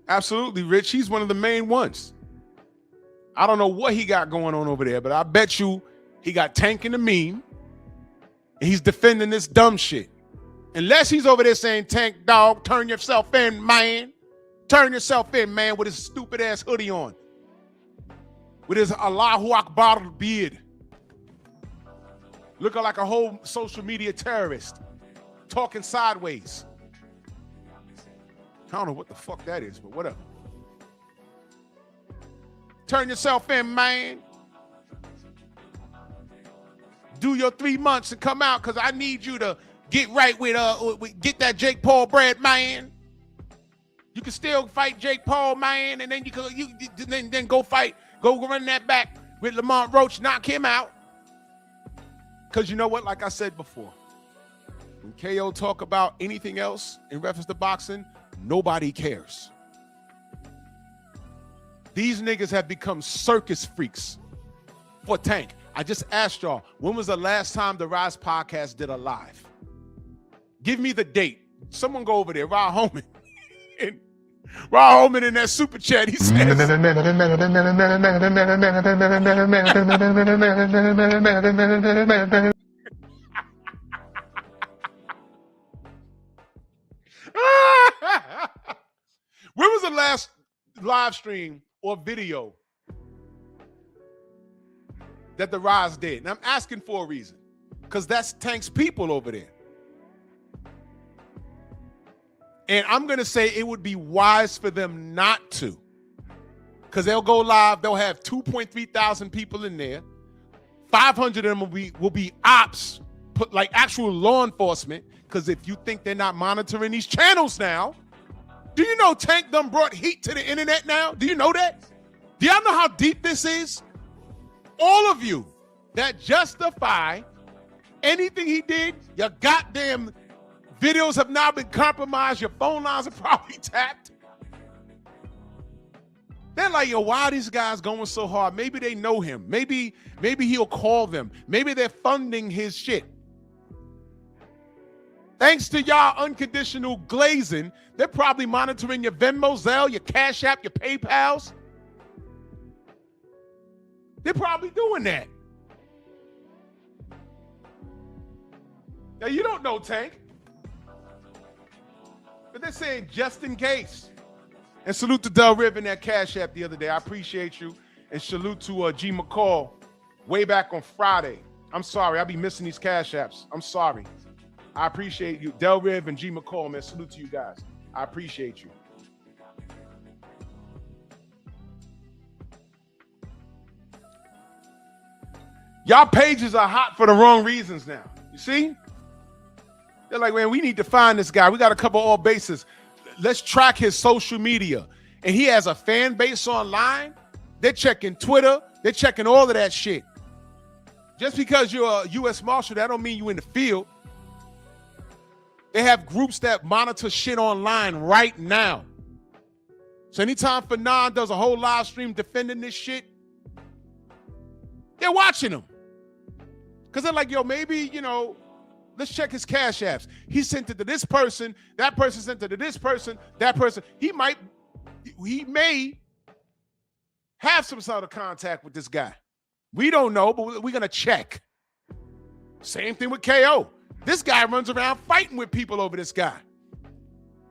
Absolutely, Rich. He's one of the main ones. I don't know what he got going on over there, but I bet you he got Tank in the meme and he's defending this dumb shit. Unless he's over there saying, Tank, dog, turn yourself in, man. Turn yourself in, man, with his stupid ass hoodie on. With his Allahu Akbar beard. Looking like a whole social media terrorist. Talking sideways. I don't know what the fuck that is, but whatever. Turn yourself in, man. Do your 3 months and come out, because I need you to get right with get that Jake Paul bread, man. You can still fight Jake Paul, man, and then then go fight. Go run that back with Lamont Roach, knock him out. Because you know what? Like I said before, when KO talk about anything else in reference to boxing, nobody cares. These niggas have become circus freaks for Tank. I just asked y'all, when was the last time the Rise Podcast did a live? Give me the date. Someone go over there, Rod Holman. Rod Holman in that super chat, he says. When was the last live stream or video that the Rise did? And I'm asking for a reason, because that's Tank's people over there. And I'm going to say it would be wise for them not to, because they'll go live. They'll have 2.3 thousand people in there. 500 of them will be ops, like actual law enforcement, because if you think they're not monitoring these channels now, do you know Tank done brought heat to the internet now? Do you know that? Do y'all know how deep this is? All of you that justify anything he did, your goddamn videos have now been compromised. Your phone lines are probably tapped. They're like, yo, why are these guys going so hard? Maybe they know him. Maybe he'll call them. Maybe they're funding his shit. Thanks to y'all unconditional glazing, they're probably monitoring your Venmo, Zelle, your Cash App, your PayPals. They're probably doing that. Now, you don't know Tank, but they're saying just in case. And salute to Del Riv in that Cash App the other day. I appreciate you. And salute to G. McCall way back on Friday. I'm sorry. I'll be missing these Cash Apps. I'm sorry. I appreciate you. Del Riv and G. McCall, man. Salute to you guys. I appreciate you. Y'all pages are hot for the wrong reasons now. You see? They're like, man, we need to find this guy. We got to cover all bases. Let's track his social media. And he has a fan base online. They're checking Twitter. They're checking all of that shit. Just because you're a U.S. Marshal, that don't mean you in the field. They have groups that monitor shit online right now. So anytime Fanon does a whole live stream defending this shit, they're watching him. Because they're like, yo, maybe, let's check his cash apps. He sent it to this person, that person sent it to this person, that person. He may have some sort of contact with this guy. We don't know, but we're going to check. Same thing with KO. This guy runs around fighting with people over this guy.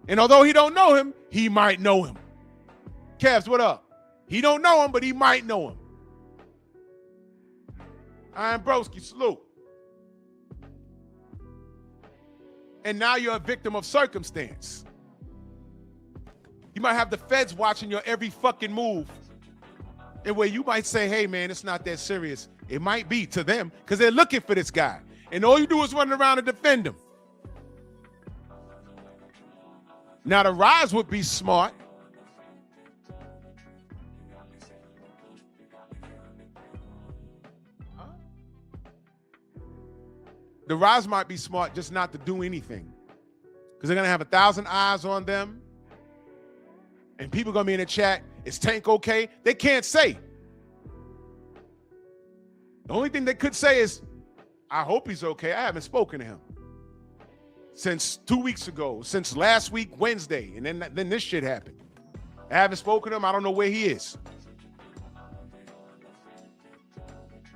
And although he don't know him, he might know him. Kevs, what up? He don't know him, but he might know him. Iron Broski, salute. And now you're a victim of circumstance. You might have the feds watching your every fucking move. And where you might say, hey, man, it's not that serious. It might be to them because they're looking for this guy. And all you do is run around and defend him. Now, the Rise would be smart. The Rise might be smart just not to do anything because they're going to have 1,000 eyes on them. And people going to be in the chat, is Tank okay? They can't say. The only thing they could say is, I hope he's okay. I haven't spoken to him since 2 weeks ago, since last week, Wednesday. And then this shit happened. I haven't spoken to him. I don't know where he is.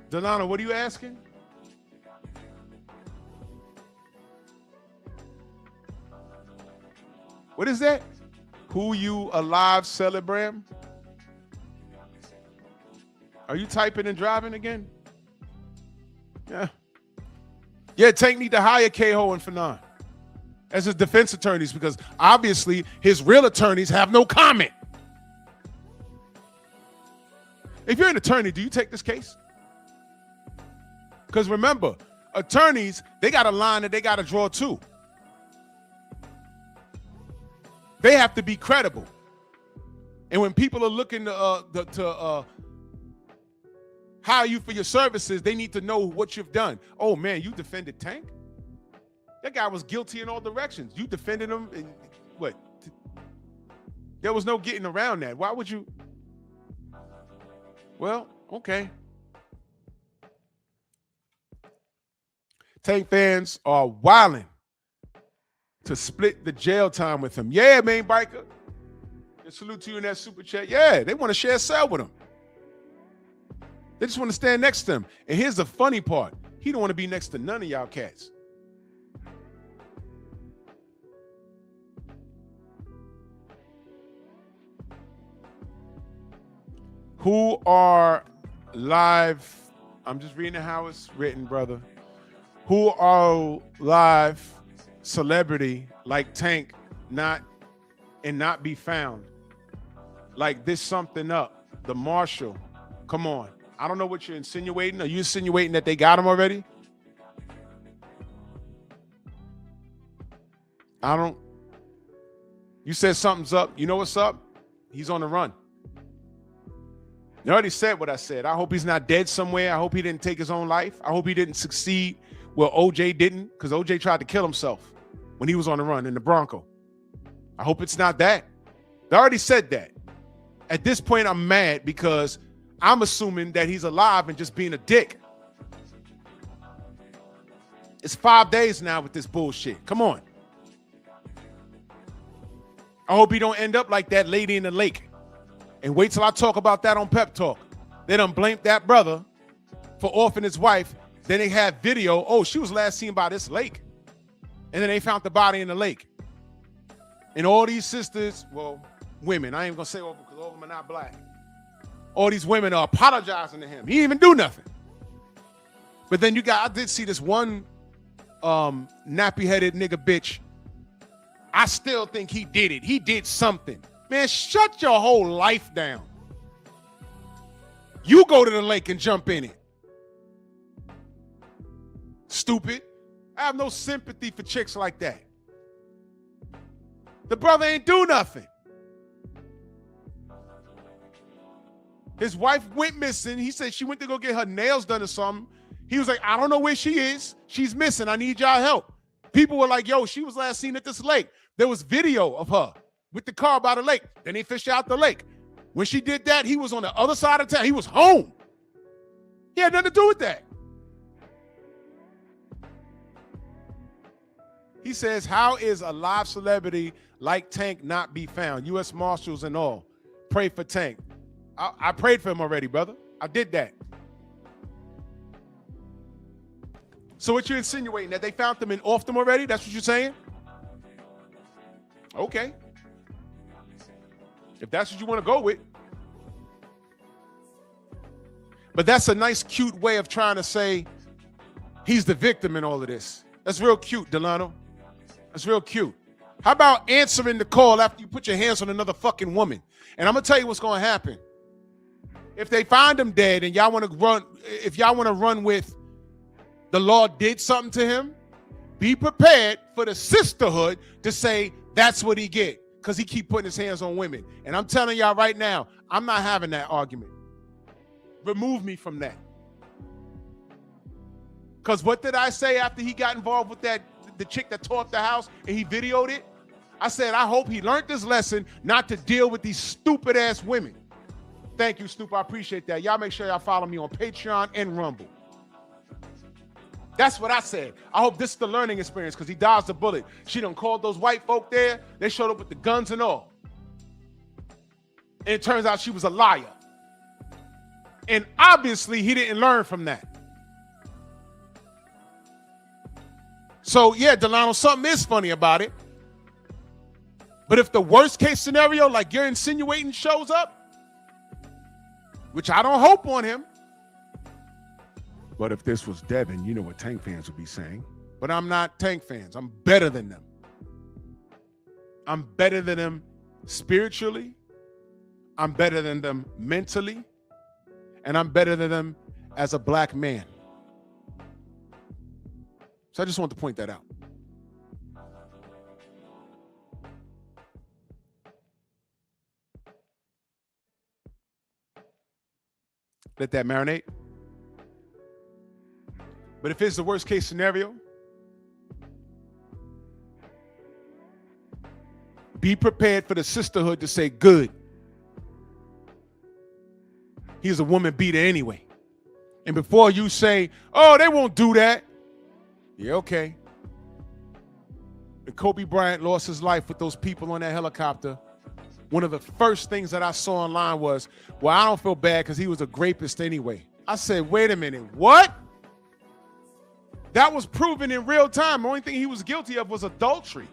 Delano, what are you asking? What is that? Who you alive, Celebram? Are you typing and driving again? Yeah. Yeah, Tank need to hire KO and Fanon as his defense attorneys because obviously his real attorneys have no comment. If you're an attorney, do you take this case? Because remember, attorneys, they got a line that they got to draw too. They have to be credible. And when people are looking to hire you for your services, they need to know what you've done. Oh, man, you defended Tank? That guy was guilty in all directions. You defended him. And what? There was no getting around that. Why would you? Well, okay. Tank fans are wilding to split the jail time with him. Yeah, main biker. And salute to you in that super chat. Yeah, they want to share a cell with him. They just want to stand next to him. And here's the funny part. He don't want to be next to none of y'all cats. Who are live? I'm just reading how it's written, brother. Who are live celebrity like Tank not be found? Like this something up. The Marshal. Come on. I don't know what you're insinuating. Are you insinuating that they got him already? You said something's up. You know what's up? He's on the run. You already said what I said. I hope he's not dead somewhere. I hope he didn't take his own life. I hope he didn't succeed where OJ didn't, because OJ tried to kill himself when he was on the run in the Bronco. I hope it's not that. They already said that. At this point, I'm mad because I'm assuming that he's alive and just being a dick. It's 5 days now with this bullshit. Come on. I hope he don't end up like that lady in the lake. And wait till I talk about that on Pep Talk. They done blamed that brother for offing his wife. Then they had video. Oh, she was last seen by this lake. And then they found the body in the lake. And all these sisters, well, women. I ain't going to say all because all of them are not black. All these women are apologizing to him. He didn't even do nothing. But then I did see this one nappy-headed nigga bitch. I still think he did it. He did something. Man, shut your whole life down. You go to the lake and jump in it. Stupid. I have no sympathy for chicks like that. The brother ain't do nothing. His wife went missing. He said she went to go get her nails done or something. He was like, I don't know where she is. She's missing. I need y'all help. People were like, yo, she was last seen at this lake. There was video of her with the car by the lake. Then they fished out the lake. When she did that, he was on the other side of town. He was home. He had nothing to do with that. He says, how is a live celebrity like Tank not be found? U.S. Marshals and all. Pray for Tank. I prayed for him already, brother. I did that. So what you're insinuating, that they found them and off them already? That's what you're saying? Okay. If that's what you want to go with. But that's a nice, cute way of trying to say he's the victim in all of this. That's real cute, Delano. That's real cute. How about answering the call after you put your hands on another fucking woman? And I'm going to tell you what's going to happen. If they find him dead and y'all want to run, if y'all want to run with the law did something to him, be prepared for the sisterhood to say that's what he get because he keep putting his hands on women. And I'm telling y'all right now, I'm not having that argument. Remove me from that. Because what did I say after he got involved with the chick that tore up the house and he videoed it? I said, I hope he learned this lesson not to deal with these stupid ass women. Thank you, Stoop. I appreciate that. Y'all make sure y'all follow me on Patreon and Rumble. That's what I said. I hope this is the learning experience because he dodged the bullet. She done called those white folk there. They showed up with the guns and all. And it turns out she was a liar. And obviously he didn't learn from that. So, yeah, Delano, something is funny about it. But if the worst case scenario, like you're insinuating, shows up, which I don't hope on him. But if this was Devin, you know what Tank fans would be saying. But I'm not Tank fans. I'm better than them. I'm better than them spiritually. I'm better than them mentally. And I'm better than them as a black man. So I just want to point that out. Let that marinate. But if it's the worst case scenario, be prepared for the sisterhood to say, good. He's a woman beater anyway. And before you say, oh, they won't do that. Yeah, okay. When Kobe Bryant lost his life with those people on that helicopter, one of the first things that I saw online was, well, I don't feel bad because he was a rapist anyway. I said, wait a minute, what? That was proven in real time. The only thing he was guilty of was adultery.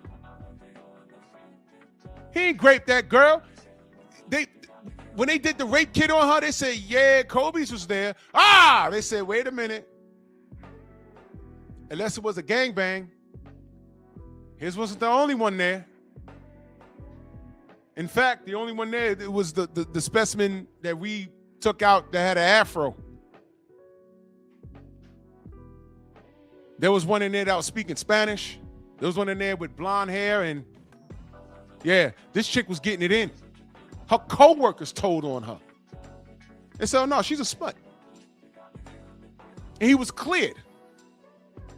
He ain't raped that girl. When they did the rape kit on her, they said, yeah, Kobe's was there. They said, wait a minute. Unless it was a gangbang, his wasn't the only one there. In fact, the only one there, it was the specimen that we took out that had an afro. There was one in there that was speaking Spanish. There was one in there with blonde hair, and yeah, this chick was getting it in. Her co-workers told on her. They said, oh no, she's a smut. And he was cleared.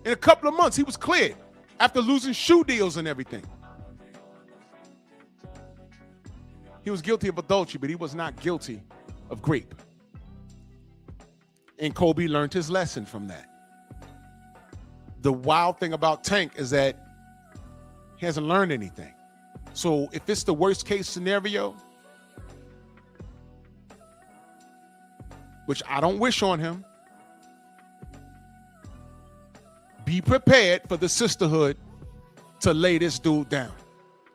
In a couple of months, he was cleared after losing shoe deals and everything. He was guilty of adultery, but he was not guilty of rape. And Kobe learned his lesson from that. The wild thing about Tank is that he hasn't learned anything. So if it's the worst case scenario, which I don't wish on him, be prepared for the sisterhood to lay this dude down.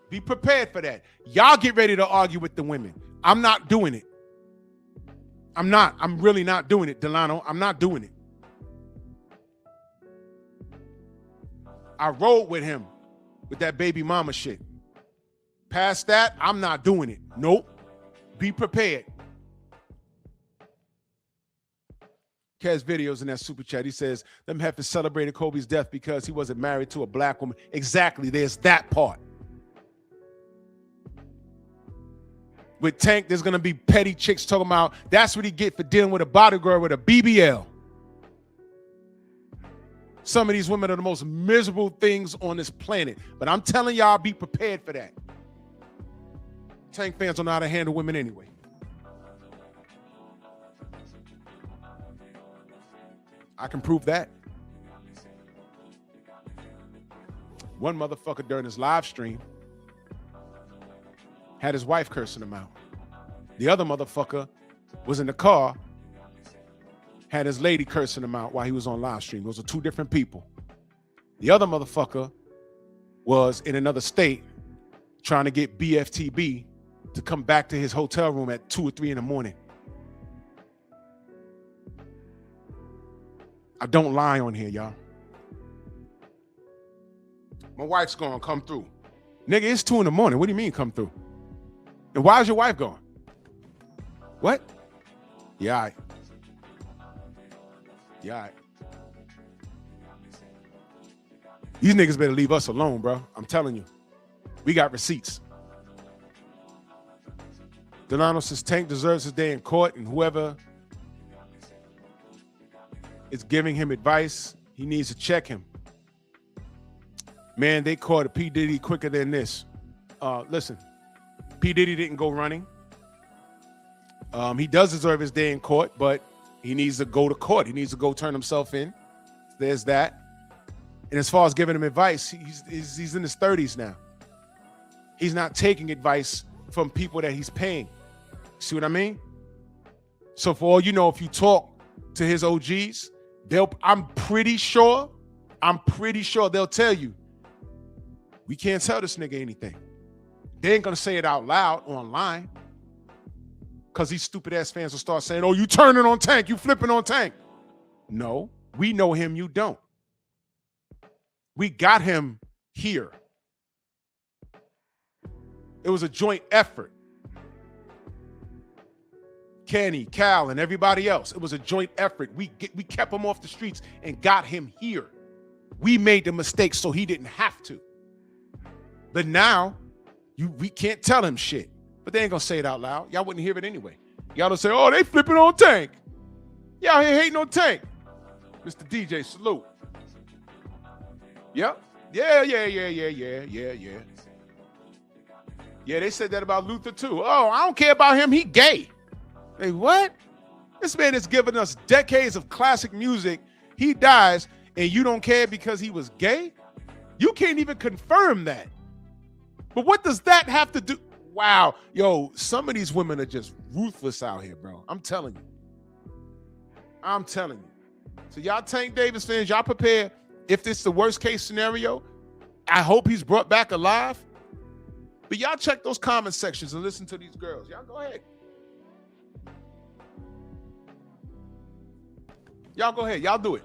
Be prepared for that. Y'all get ready to argue with the women. I'm not doing it. I'm not. I'm really not doing it, Delano. I'm not doing it. I rode with him with that baby mama shit. Past that, I'm not doing it. Nope. Be prepared. Kez videos in that super chat. He says, them heifers celebrated Kobe's death because he wasn't married to a black woman. Exactly. There's that part. With Tank, there's going to be petty chicks talking about that's what he get for dealing with a bodyguard with a BBL. Some of these women are the most miserable things on this planet. But I'm telling y'all, be prepared for that. Tank fans don't know how to handle women anyway. I can prove that. One motherfucker during his live stream had his wife cursing him out. The other motherfucker was in the car, had his lady cursing him out while he was on live stream. Those are two different people. The other motherfucker was in another state trying to get BFTB to come back to his hotel room at 2 or 3 in the morning. I don't lie on here, y'all. My wife's gonna come through. Nigga, it's 2 in the morning. What do you mean come through? And why is your wife going? What? Yeah, all right. Yeah, all right. These niggas better leave us alone, bro. I'm telling you. We got receipts. Delano says Tank deserves his day in court, and whoever is giving him advice, he needs to check him. Man, they caught a P. Diddy quicker than this. Listen, P. Diddy didn't go running. He does deserve his day in court, but he needs to go to court. He needs to go turn himself in. There's that. And as far as giving him advice, he's in his 30s now. He's not taking advice from people that he's paying. See what I mean? So for all you know, if you talk to his OGs, I'm pretty sure they'll tell you, we can't tell this nigga anything. They ain't gonna say it out loud online, because these stupid ass fans will start saying, oh, you turning on Tank, you flipping on Tank. No, we know him, you don't. We got him here. It was a joint effort. Kenny, Cal, and everybody else. It was a joint effort. We kept him off the streets and got him here. We made the mistake so he didn't have to. But now, we can't tell him shit. But they ain't gonna say it out loud. Y'all wouldn't hear it anyway. Y'all don't say, oh, they flipping on Tank. Y'all here hating on Tank. Mr. DJ, salute. Yep. Yeah. Yeah, they said that about Luther too. Oh, I don't care about him. He gay. Hey, what? This man has given us decades of classic music. He dies, and you don't care because he was gay? You can't even confirm that. But what does that have to do? Wow. Yo, some of these women are just ruthless out here, bro. I'm telling you. So y'all Tank Davis fans, y'all prepare. If this is the worst case scenario, I hope he's brought back alive. But y'all check those comment sections and listen to these girls. Y'all go ahead. Y'all go ahead. Y'all do it.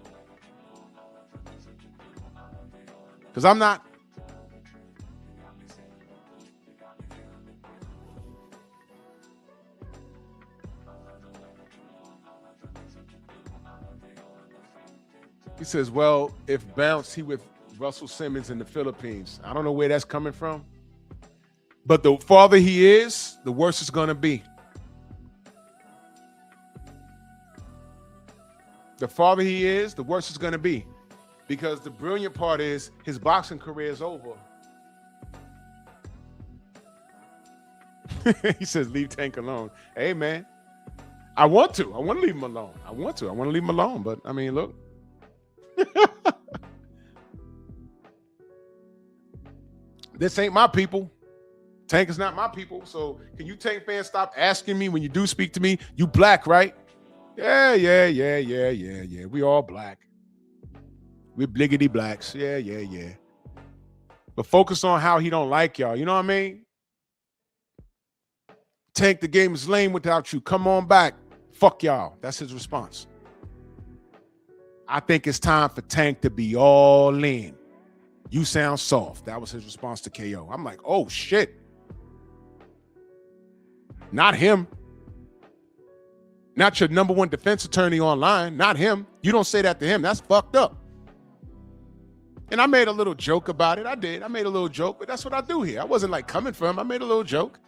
Because I'm not. He says, well, if Bounce, he with Russell Simmons in the Philippines. I don't know where that's coming from. But the farther he is, the worse it's going to be. The farther he is, the worse it's going to be. Because the brilliant part is his boxing career is over. He says, leave Tank alone. Hey, man, I want to leave him alone. I want to leave him alone. But, I mean, look. This ain't my people. Tank is not my people. So can you Tank fans stop asking me when you do speak to me? You black, right? Yeah. We all black. We're bliggity blacks. Yeah. But focus on how he don't like y'all. You know what I mean? Tank, the game is lame without you. Come on back. Fuck y'all. That's his response. I think it's time for Tank to be all in. You sound soft. That was his response to KO. I'm like, oh, shit. Not him. Not your number one defense attorney online. Not him. You don't say that to him. That's fucked up. And I made a little joke about it. I did. I made a little joke, but that's what I do here. I wasn't like coming for him. I made a little joke.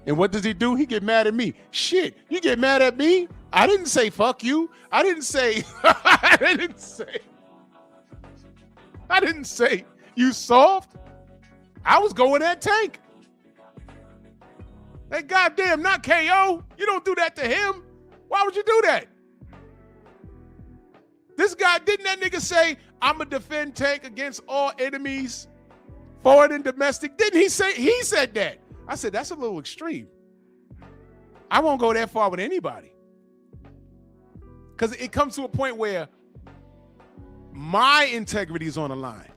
And what does he do? He get mad at me. Shit, you get mad at me? I didn't say fuck you. I didn't say you soft. I was going at Tank. Hey, goddamn, not KO. You don't do that to him. Why would you do that? This guy, didn't that nigga say, I'ma defend Tank against all enemies, foreign and domestic? Didn't he say, he said that? I said, that's a little extreme. I won't go that far with anybody. Because it comes to a point where my integrity is on the line.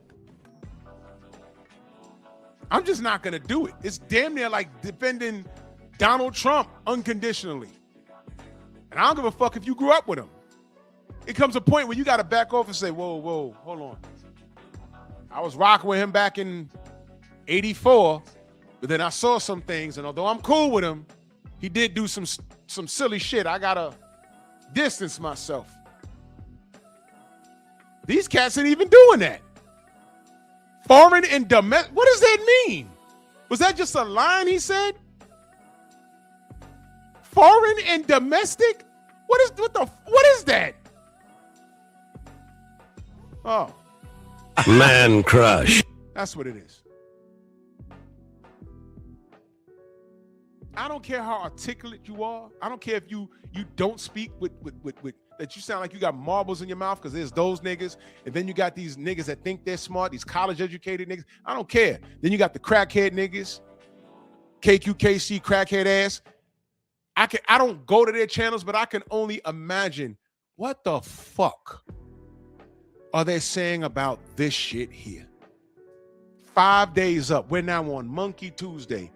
I'm just not going to do it. It's damn near like defending Donald Trump unconditionally. And I don't give a fuck if you grew up with him. It comes a point where you got to back off and say, whoa, hold on. I was rocking with him back in 84, but then I saw some things, and although I'm cool with him, he did do some silly shit. I got to distance myself. These cats ain't even doing that. Foreign and domestic. What does that mean? Was that just a line he said? Foreign and domestic? What is that? Oh. Man crush. That's what it is. I don't care how articulate you are. I don't care if you don't speak with that you sound like you got marbles in your mouth, because there's those niggas. And then you got these niggas that think they're smart, these college educated niggas. I don't care. Then you got the crackhead niggas, KQKC crackhead ass. I don't go to their channels, but I can only imagine what the fuck are they saying about this shit here. 5 days up. We're now on Monkey Tuesday.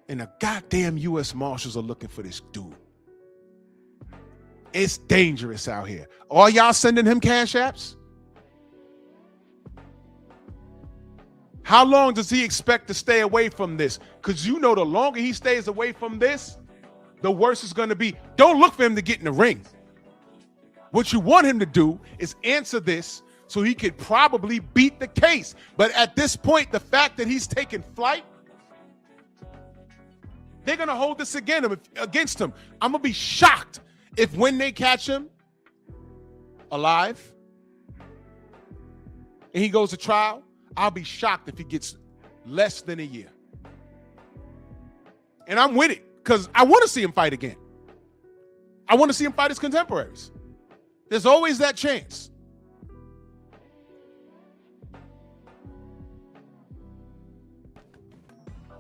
And the goddamn U.S. Marshals are looking for this dude. It's dangerous out here. Are y'all sending him cash apps? How long does he expect to stay away from this? Because you know the longer he stays away from this, the worse it's going to be. Don't look for him to get in the ring. What you want him to do is answer this so he could probably beat the case. But at this point, the fact that he's taking flight, they're going to hold this against him. I'm going to be shocked if when they catch him alive and he goes to trial, I'll be shocked if he gets less than a year. And I'm with it because I want to see him fight again. I want to see him fight his contemporaries. There's always that chance.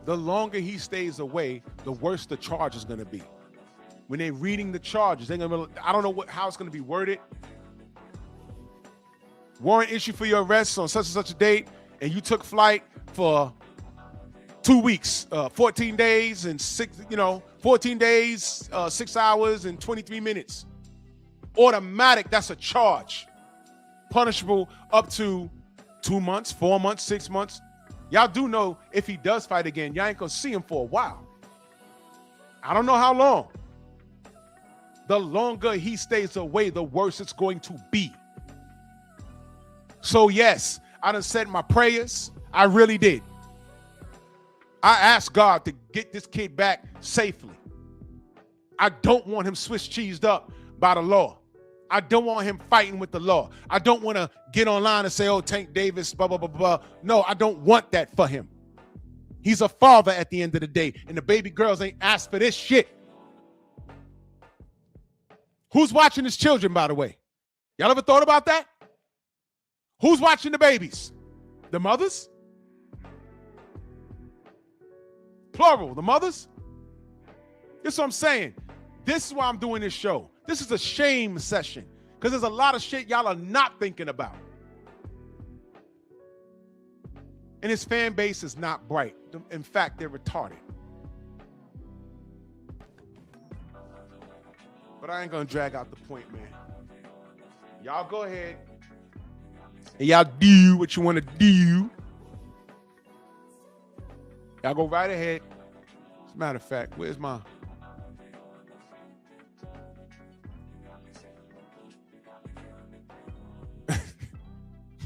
The longer he stays away, the worse the charge is going to be. When they're reading the charges, they're gonna, I don't know how it's going to be worded. Warrant issued for your arrest on such and such a date, and you took flight for 2 weeks, 14 days and 14 days, 6 hours and 23 minutes. Automatic, that's a charge. Punishable up to 2 months, 4 months, 6 months. Y'all do know if he does fight again, y'all ain't gonna see him for a while. I don't know how long. The longer he stays away, the worse it's going to be. So yes, I done said my prayers. I really did. I asked God to get this kid back safely. I don't want him Swiss cheesed up by the law. I don't want him fighting with the law. I don't want to get online and say, oh, Tank Davis, blah, blah, blah, blah. No, I don't want that for him. He's a father at the end of the day, and the baby girls ain't asked for this shit. Who's watching his children, by the way? Y'all ever thought about that? Who's watching the babies? The mothers? Plural, the mothers? That's what I'm saying. This is why I'm doing this show. This is a shame session because there's a lot of shit y'all are not thinking about. And his fan base is not bright. In fact, they're retarded. But I ain't gonna drag out the point, man. Y'all go ahead and y'all do what you want to do. Y'all go right ahead. As a matter of fact, where's my...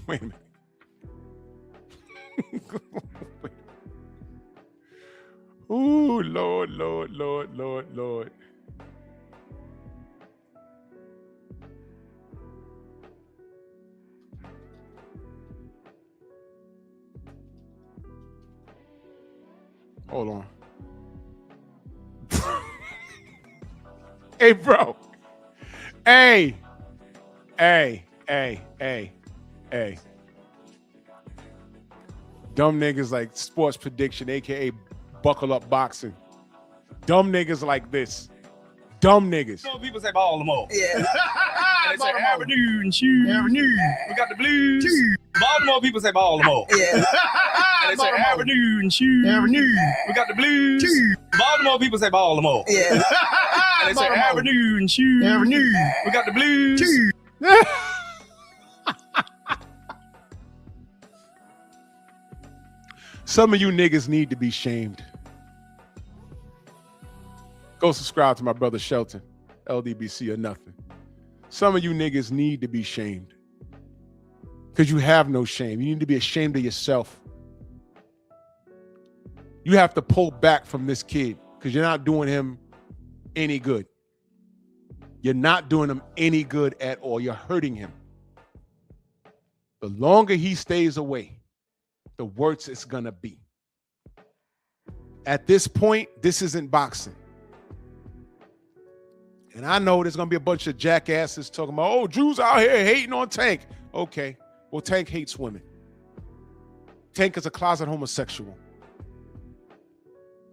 Wait a minute. Ooh, Lord, Lord, Lord, Lord, Lord. Hold on. Hey, bro. Hey. Dumb niggas like sports prediction, aka buckle up boxing. Dumb niggas like this. Dumb niggas. Some people say Baltimore. Yeah. And they say Avenue and shoes. Avenue. We got the blues. Baltimore people say Baltimore. Yeah. And they say Avenue and shoes. Avenue. We got the blues. Baltimore people say Baltimore. Yeah. And they say Avenue and shoes. Avenue. We got the blues. Some of you niggas need to be shamed. Go subscribe to my brother Shelton, LDBC or nothing. Some of you niggas need to be shamed because you have no shame. You need to be ashamed of yourself. You have to pull back from this kid because you're not doing him any good. You're not doing him any good at all. You're hurting him. The longer he stays away, the worse it's gonna be. At this point, this isn't boxing. And I know there's gonna be a bunch of jackasses talking about, oh, Drew's out here hating on Tank. Okay, well, Tank hates women. Tank is a closet homosexual.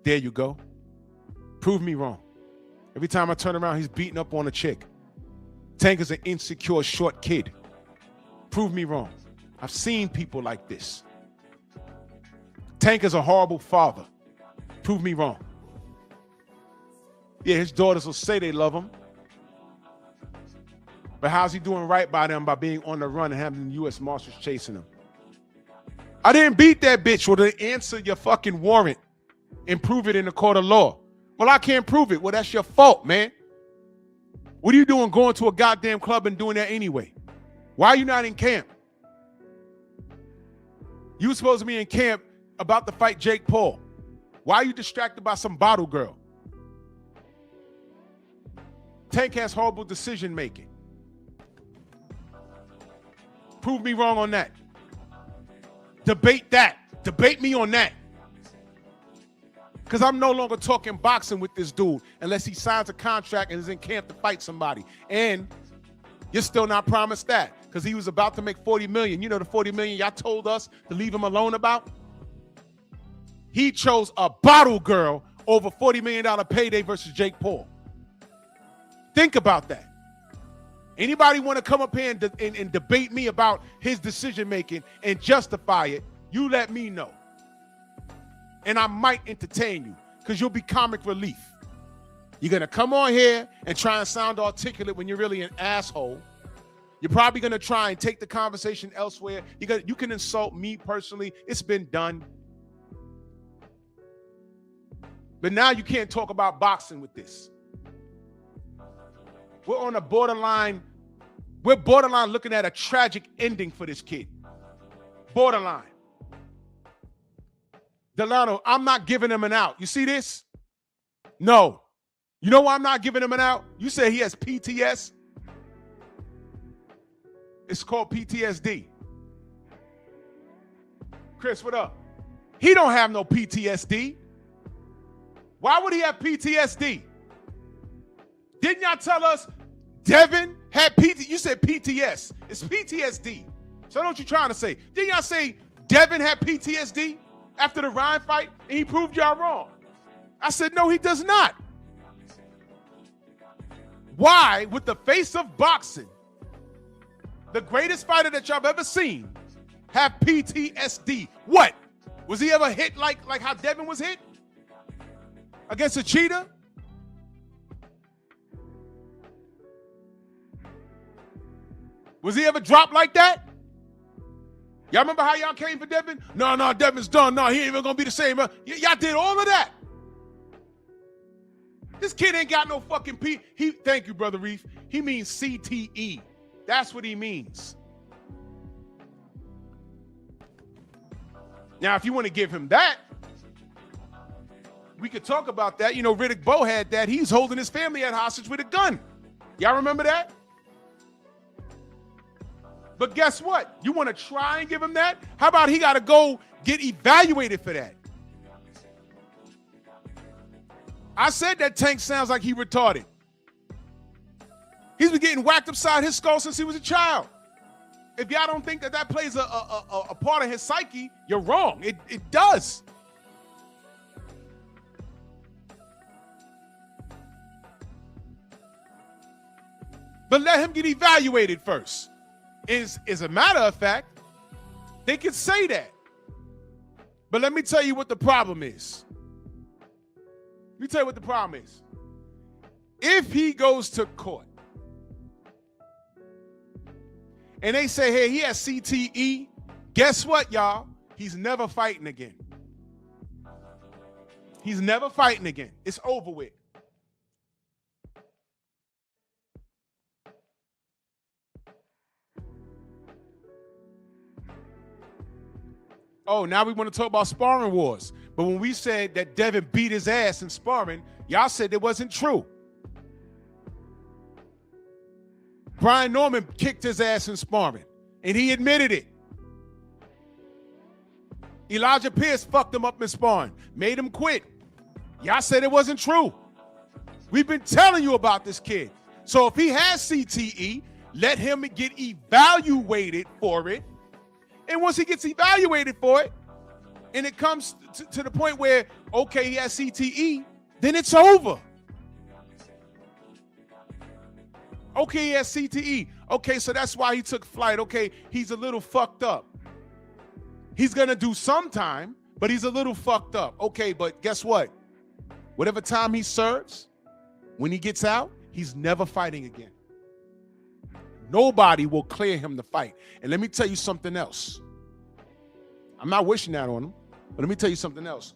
There you go. Prove me wrong. Every time I turn around, he's beating up on a chick. Tank is an insecure short kid. Prove me wrong. I've seen people like this. Tank is a horrible father. Prove me wrong. Yeah, his daughters will say they love him. But how's he doing right by them by being on the run and having the U.S. Marshals chasing him? I didn't beat that bitch. Well, then answer your fucking warrant and prove it in the court of law. Well, I can't prove it. Well, that's your fault, man. What are you doing going to a goddamn club and doing that anyway? Why are you not in camp? You were supposed to be in camp about to fight Jake Paul. Why are you distracted by some bottle girl? Tank has horrible decision making. Prove me wrong on that. Debate that. Debate me on that. Because I'm no longer talking boxing with this dude unless he signs a contract and is in camp to fight somebody. And you're still not promised that because he was about to make $40 million. You know the $40 million y'all told us to leave him alone about? He chose a bottle girl over $40 million payday versus Jake Paul. Think about that. Anybody want to come up here and debate me about his decision making and justify it, you let me know. And I might entertain you because you'll be comic relief. You're going to come on here and try and sound articulate when you're really an asshole. You're probably going to try and take the conversation elsewhere. You can insult me personally. It's been done. But now you can't talk about boxing with this. We're on a borderline. We're borderline looking at a tragic ending for this kid. Borderline. Delano, I'm not giving him an out. You see this? No. You know why I'm not giving him an out? You say he has PTS. It's called PTSD. Chris, what up? He don't have no PTSD. Why would he have PTSD? Didn't y'all tell us Devin had PT? You said PTS. It's PTSD. So what you trying to say? Didn't y'all say Devin had PTSD after the Ryan fight and he proved y'all wrong? I said, no, he does not. Why, with the face of boxing, the greatest fighter that y'all have ever seen, have PTSD? What? Was he ever hit like how Devin was hit? Against a cheetah? Was he ever dropped like that? Y'all remember how y'all came for Devin? No, Devin's done. No, he ain't even gonna be the same. Y'all did all of that. This kid ain't got no fucking thank you, Brother Reef. He means CTE. That's what he means. Now, if you want to give him that, we could talk about that. You know, Riddick Bowe had that. He's holding his family at hostage with a gun. Y'all remember that? But guess what? You want to try and give him that? How about he got to go get evaluated for that? I said that Tank sounds like he retarded. He's been getting whacked upside his skull since he was a child. If y'all don't think that plays a part of his psyche, you're wrong. It does. But let him get evaluated first. As a matter of fact, they can say that. But let me tell you what the problem is. Let me tell you what the problem is. If he goes to court and they say, hey, he has CTE, guess what, y'all? He's never fighting again. He's never fighting again. It's over with. Oh, now we want to talk about sparring wars. But when we said that Devin beat his ass in sparring, y'all said it wasn't true. Brian Norman kicked his ass in sparring, and he admitted it. Elijah Pierce fucked him up in sparring, made him quit. Y'all said it wasn't true. We've been telling you about this kid. So if he has CTE, let him get evaluated for it. And once he gets evaluated for it, and it comes to the point where, okay, he has CTE, then it's over. Okay, he has CTE. Okay, so that's why he took flight. Okay, he's a little fucked up. He's going to do some time, but he's a little fucked up. Okay, but guess what? Whatever time he serves, when he gets out, he's never fighting again. Nobody will clear him to fight. And let me tell you something else. I'm not wishing that on him, but let me tell you something else.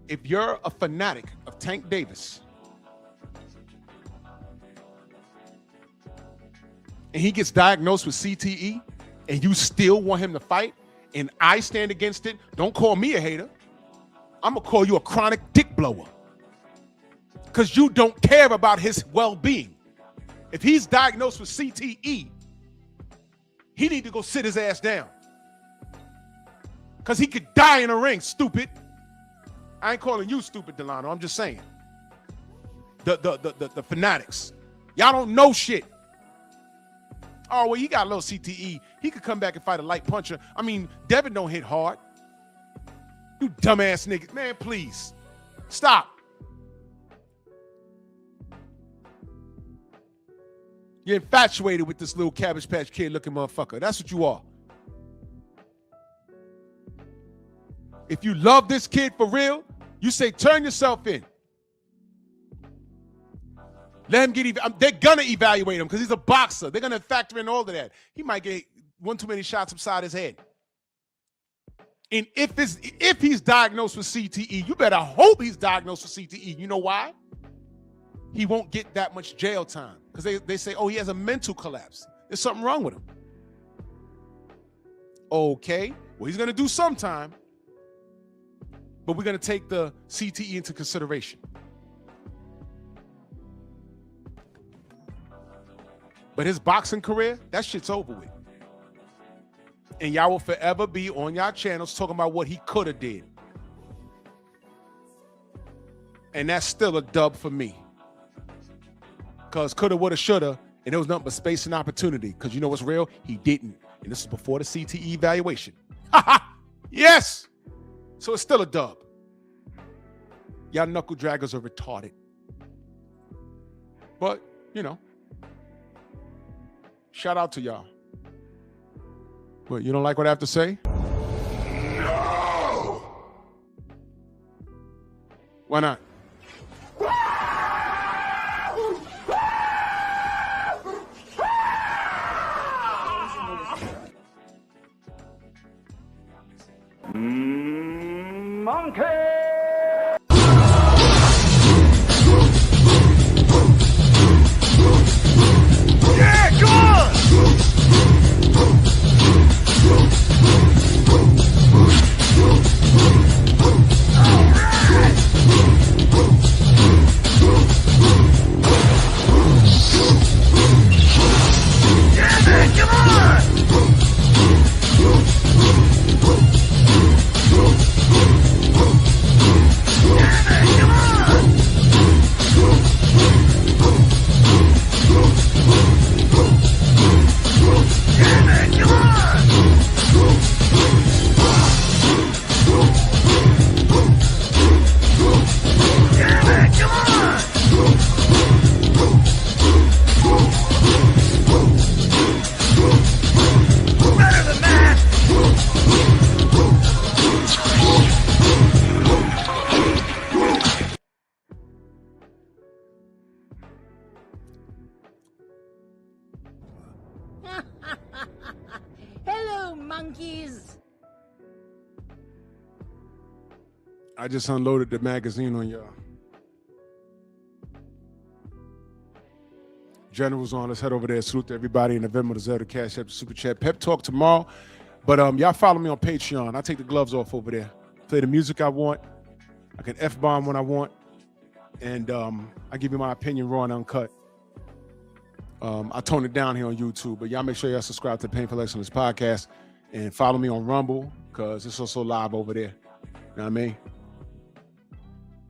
If you're a fanatic of Tank Davis and he gets diagnosed with CTE and you still want him to fight and I stand against it, don't call me a hater. I'm going to call you a chronic dick blower because you don't care about his well-being. If he's diagnosed with CTE, he need to go sit his ass down. Because he could die in a ring, stupid. I ain't calling you stupid, Delano. I'm just saying. The fanatics. Y'all don't know shit. Oh, well, he got a little CTE. He could come back and fight a light puncher. I mean, Devin don't hit hard. You dumbass niggas. Man, please. Stop. You're infatuated with this little Cabbage Patch Kid looking motherfucker. That's what you are. If you love this kid for real, you say turn yourself in. Let him get, they're going to evaluate him because he's a boxer. They're going to factor in all of that. He might get one too many shots upside his head. And if he's diagnosed with CTE, you better hope he's diagnosed with CTE. You know why? He won't get that much jail time because they say, oh, he has a mental collapse. There's something wrong with him. Okay, well, he's going to do some time, but we're going to take the CTE into consideration. But his boxing career, that shit's over with. And y'all will forever be on y'all channels talking about what he could have did. And that's still a dub for me. Because coulda, woulda, shoulda, and there was nothing but space and opportunity. Because you know what's real? He didn't. And this is before the CTE evaluation. Yes! So it's still a dub. Y'all knuckle draggers are retarded. But, you know, shout out to y'all. What, you don't like what I have to say? No! Why not? Monkey! Yeah, go on! Yeah, man, come on! Hello, monkeys. I just unloaded the magazine on y'all. General's on. Let's head over there. Salute to everybody in the Venmo, the Zelda, Cash App, the Super Chat. Pep Talk tomorrow. But y'all follow me on Patreon. I take the gloves off over there. Play the music I want. I can F-bomb when I want. And I give you my opinion raw and uncut. I tone it down here on YouTube. But y'all make sure y'all subscribe to the Painful Excellence Podcast. And follow me on Rumble, because it's also live over there. You know what I mean?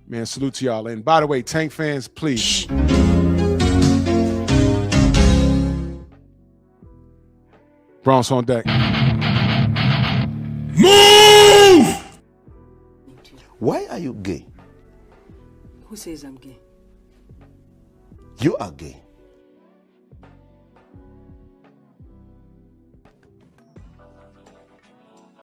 Man, salute to y'all. And by the way, Tank fans, please. Bronx on deck. Move! Why are you gay? Who says I'm gay? You are gay.